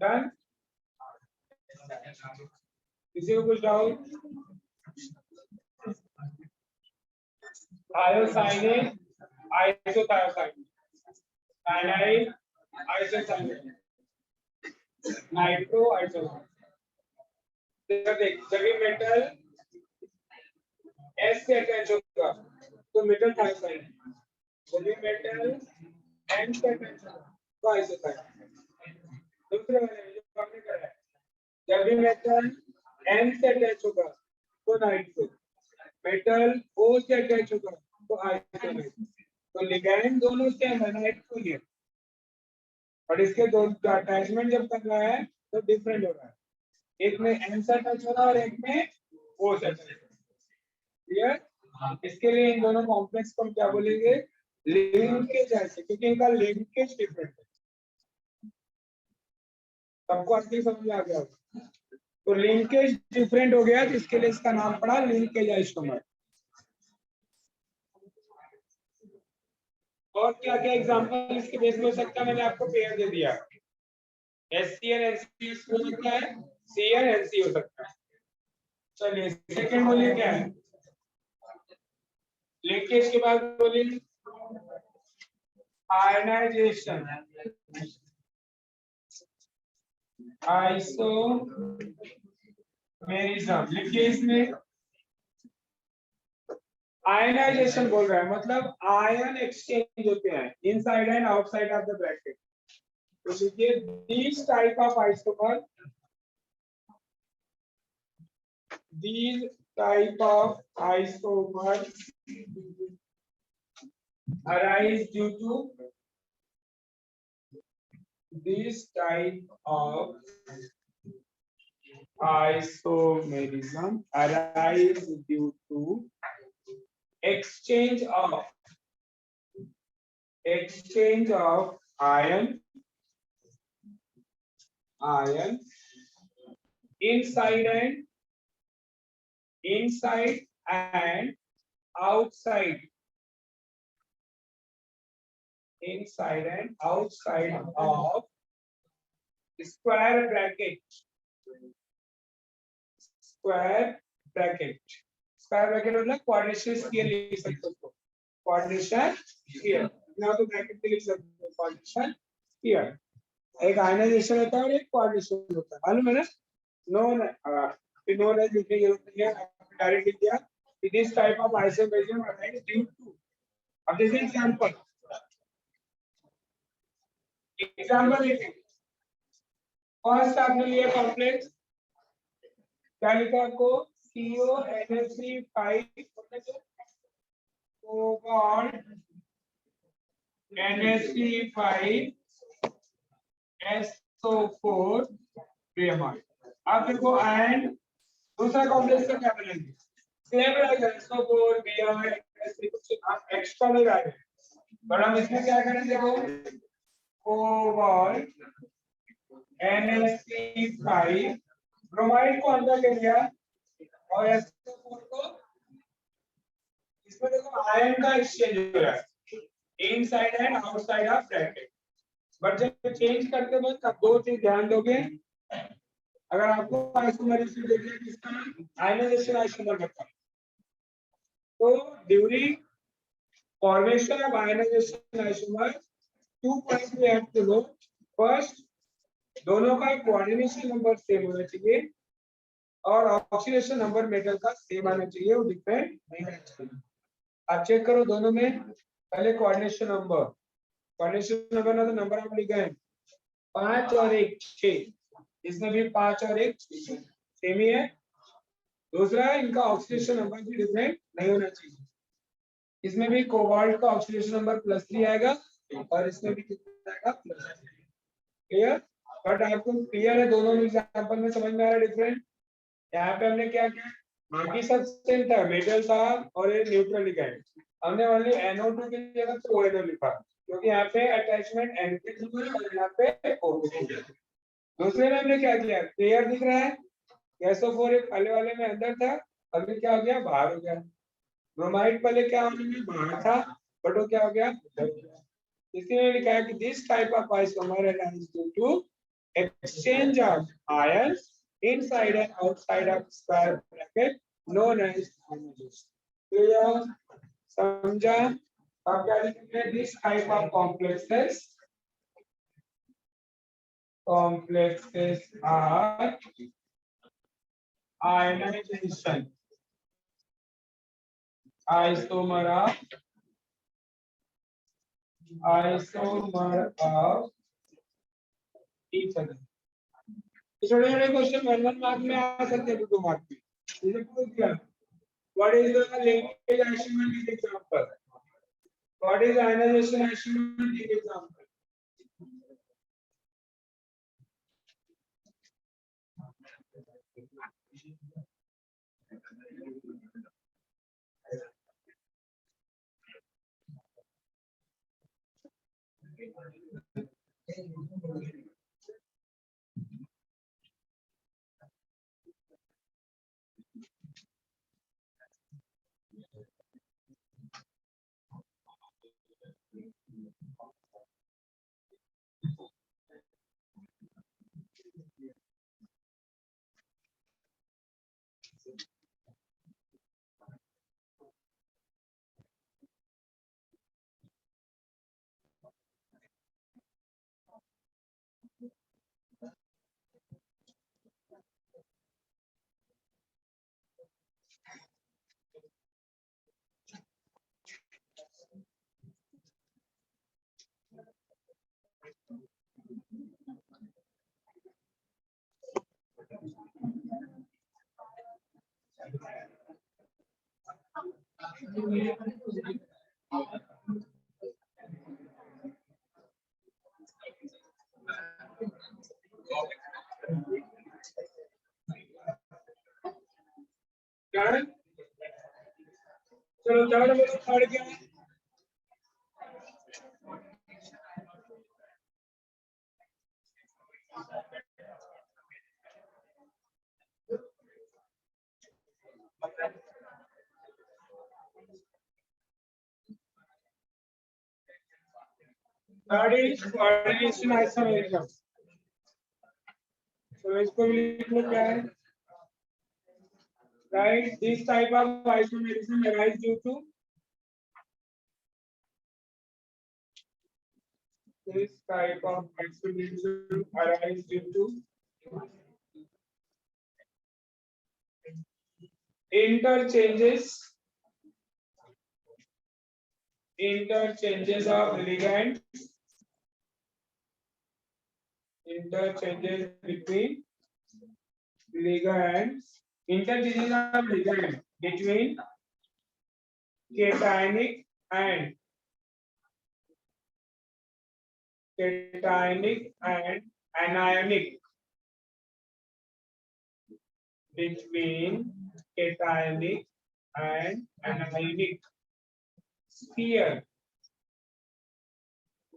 डन? किसी को कुछ doubt? Thiocyanate, isothiocyanate, cyanide, isocyanate, nitro isocyanate. देख, जब भी मेटल S से अटैच होगा तो मेटल थायोसाइनेट, जब भी मेटल N से अटैच होगा तो आइसोसाइनेट। दूसरे वाले जो हमने करा है, जब भी मेटल N से अटैच होगा तो नाइट्रो, मेटल O से अटैच होगा तो आइसोसाइनेट। तो लिगैंड दोनों सेम है, नाइट्रो ही है, और इसके दो अटैचमेंट जब कर रहा है तो डिफरेंट हो रहा है, एक में N से अटैच हो रहा है और एक में O से अटैच हो रहा है। क्लियर? इसके लिए इन दोनों कॉम्प्लेक्स को हम क्या बोलेंगे, लिंकेज ऐसे, क्योंकि इनका लिंकेज डिफरेंट है। सबको अच्छी समझ में आ गया? तो लिंकेज डिफरेंट हो गया तो इसके लिए इसका नाम पड़ा लिंकेज आइसोमर। और क्या क्या एग्जांपल इसके बेस में हो सकता है, मैंने आपको पेयर दे दिया, HCl NCS हो सकता है, Cl NC हो सकता है। चलिए सेकंड बोलिए क्या है, लिंकेज के बाद बोलिए आयनाइजेशन आइसोमेरिज्म लिखिए इसमें आयनाइजेशन बोल रहा है मतलब आयन एक्सचेंज होते हैं inside and outside of the bracket. तो लिखिए this type of isomer these type of isomers arise due to this type of isomerism arise due to exchange of ion inside and outside of square bracket मतलब coordination sphere लिख सकते हो उसको coordination sphere ना तो bracket में लिख सकते हो कोऑर्डिनेशन स्फीयर। एक आयनाइजेशन होता है और एक कोऑर्डिनेशन होता है मालूम है ना। नोन नोन एज लिखने की जरूरत नहीं है डायरेक्ट लिख दिया this type of isomerism arise due to. अब देखिए एग्जांपल देखिए फर्स्ट आपने लिया कॉम्प्लेक्स क्या लिखा आपको CONH3 cobalt NH3 SO4 bromide. अब देखो एंड दूसरा कॉम्प्लेक्स का क्या बनेंगे सेम रहेगा SO4 Br कुछ आप एक्स्ट्रा नहीं डालेंगे पर हम इसमें क्या करेंगे देखो कोबाल्ट NH3 ब्रोमाइड को अंदर ले लिया और SO4 को इसमें देखो आयन का एक्सचेंज हो रहा है inside and outside of bracket. But जब चेंज करते वक्त आप दो चीज ध्यान दोगे अगर आपको आइसोमरिज्म देखिए किसका आयनाइजेशन आइसोमर बताओ तो during formation of ionization isomer 2 points we have to know. First दोनों का कोऑर्डिनेशन नंबर सेम होना चाहिए और ऑक्सीडेशन नंबर मेटल का सेम आना चाहिए वो डिफरेंट नहीं होना चाहिए। आप चेक करो दोनों में पहले कोऑर्डिनेशन नंबर ना तो नंबर आप लिख गए 5 और 1 6 इसमें भी 5 और 1 सेम ही है। दूसरा इनका ऑक्सीडेशन नंबर भी डिफरेंट नहीं होना चाहिए। इसमें भी कोबाल्ट का ऑक्सीडेशन नंबर +3 आएगा और इसमें भी कितना आएगा +3। क्लियर। बट आपको क्लियर है दोनों एग्जांपल में समझ में आ रहा है डिफरेंट। यहाँ पे हमने क्या किया बाकी सब सेम था मेटल था और ये न्यूट्रल लिखा है हमने ओनली NO2 की जगह पे ONO लिखा क्योंकि यहाँ पे अटैचमेंट N और यहाँ पे O2। दूसरे में हमने क्या किया क्लियर दिख रहा है SO4 एक पहले वाले में अंदर था अभी क्या हो गया बाहर हो गया। ब्रोमाइड पहले क्या होने में बाहर था बट वो क्या हो गया इसलिए लिखा है कि this type of isomer is due to exchange of ions inside and outside of square bracket known as ionization। Clear समझा। अब क्या लिखेंगे this type of complexes are ionization isomer of each other। छोटे छोटे क्वेश्चन 1 मार्क में आ सकते हैं 2 mark में। जैसे पूछ दिया what is the linkage isomer give example what is ionization isomer give example. चलो थर्ड बोलो, थर्ड क्या है? Third is coordination isomerism. तो इसको भी लिख लो, क्या है? Right, this type of isomerism arise due to this type of isomerism arise due to interchanges of ligands, interchanges between ligands, interchanges of ligands between cationic and anionic, between cationic and anionic sphere,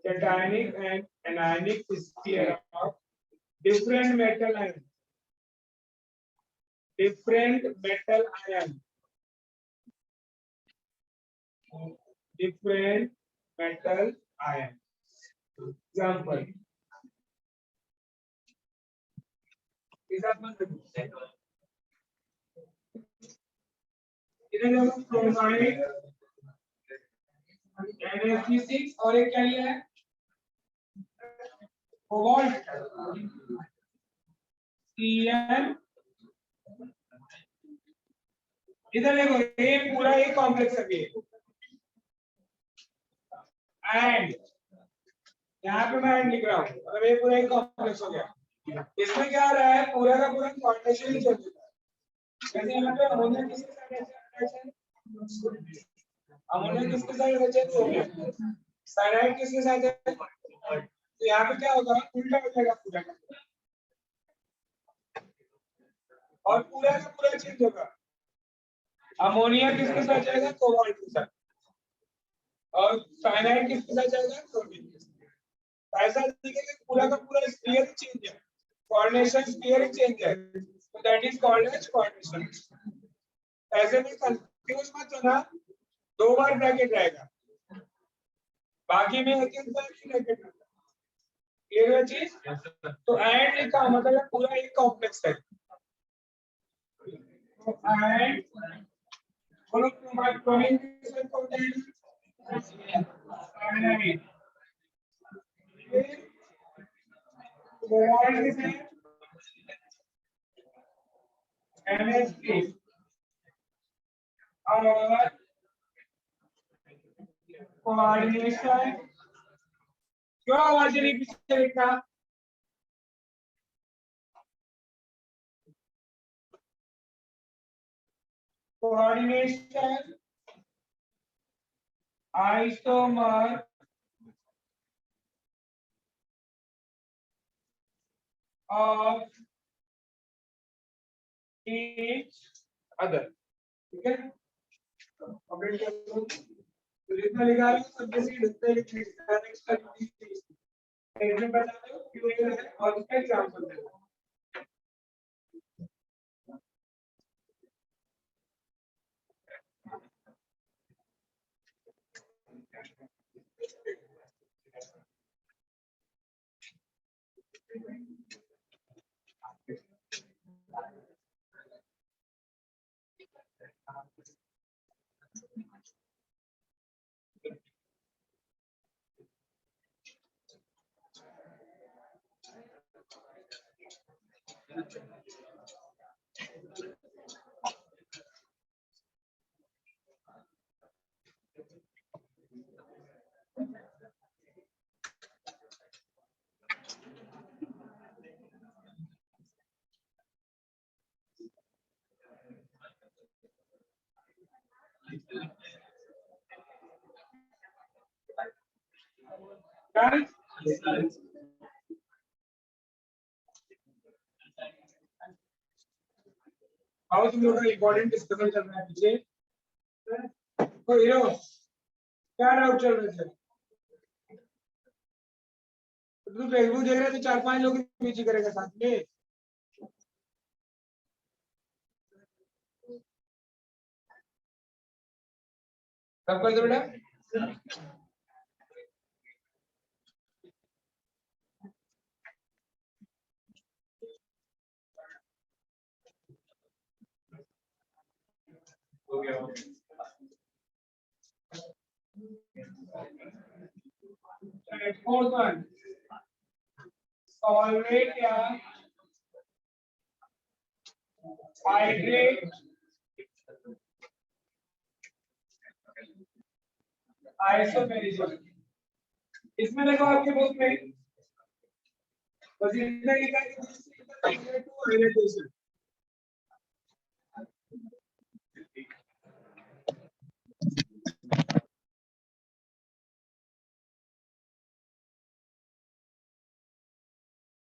cationic and anionic sphere of different metal ions, different metal ions, different metal ions. Example. इधर देखो क्रोमाइड Na3 और एक क्या लिया है? Cobalt Cn। इधर देखो ये पूरा एक कॉम्प्लेक्स है, एंड यहाँ पे मैं लिख रहा हूँ, मतलब ये पूरा एक कॉम्प्लेक्स हो गया। इसमें क्या आ रहा है, पूरा का पूरा कोऑर्डिनेशन ही चल रहा है। जैसे यहाँ पे अमोनिया किसके साथ अटैच है? अमोनिया किसके साथ अटैच हो गया? साइनाइड किसके साथ है? तो यहाँ पे क्या होगा, उल्टा हो जाएगा पूरा का, और पूरा का पूरा चेंज होगा। अमोनिया किसके साथ जाएगा? कोबाल्ट के साथ। और साइनाइड किसके साथ जाएगा? क्लोरीन के साथ। ऐसा दिखेगा पूरा का पूरा स्फीयर चेंज है, कोऑर्डिनेशन स्फीयर चेंज है, तो that is called as coordination. ऐसे में कंफ्यूज मत होना, दो बार ब्रैकेट रहेगा, बाकी में एक बार ही ब्रैकेट रहेगा। क्लियर है चीज? तो एंड लिखा मतलब पूरा एक कॉम्प्लेक्स है। तो एंड बोलो क्लोरीन के साथ कौन जाएगा? साइनाइड। कोबाल्ट के साथ NH3 और कोऑर्डिनेशन। क्यों आवाज नहीं पीछे लिखा? Coordination isomer of each other। ठीक है, कंप्लीट कर दो। तो जितना लिखा है सब जैसे लिखते हैं, नेक्स्ट एग्जाम बता दो क्यों है और उसका एग्जांपल दे दो। Done? हाउ तुम लोग का इम्पोर्टेंट डिस्कशन चल रहा है पीछे? तो हीरो क्या डाउट चल रहे थे? तू फेसबुक देख रहे थे, 4-5 लोग पीछे करेगा साथ में। कब कर दो बेटा? हो गया। फोर्थ वन सॉल्वेट या हाइड्रेट आइसोमेरिज्म। इसमें देखो आपके बुक में बस इतना लिखा है कि हाइड्रेशन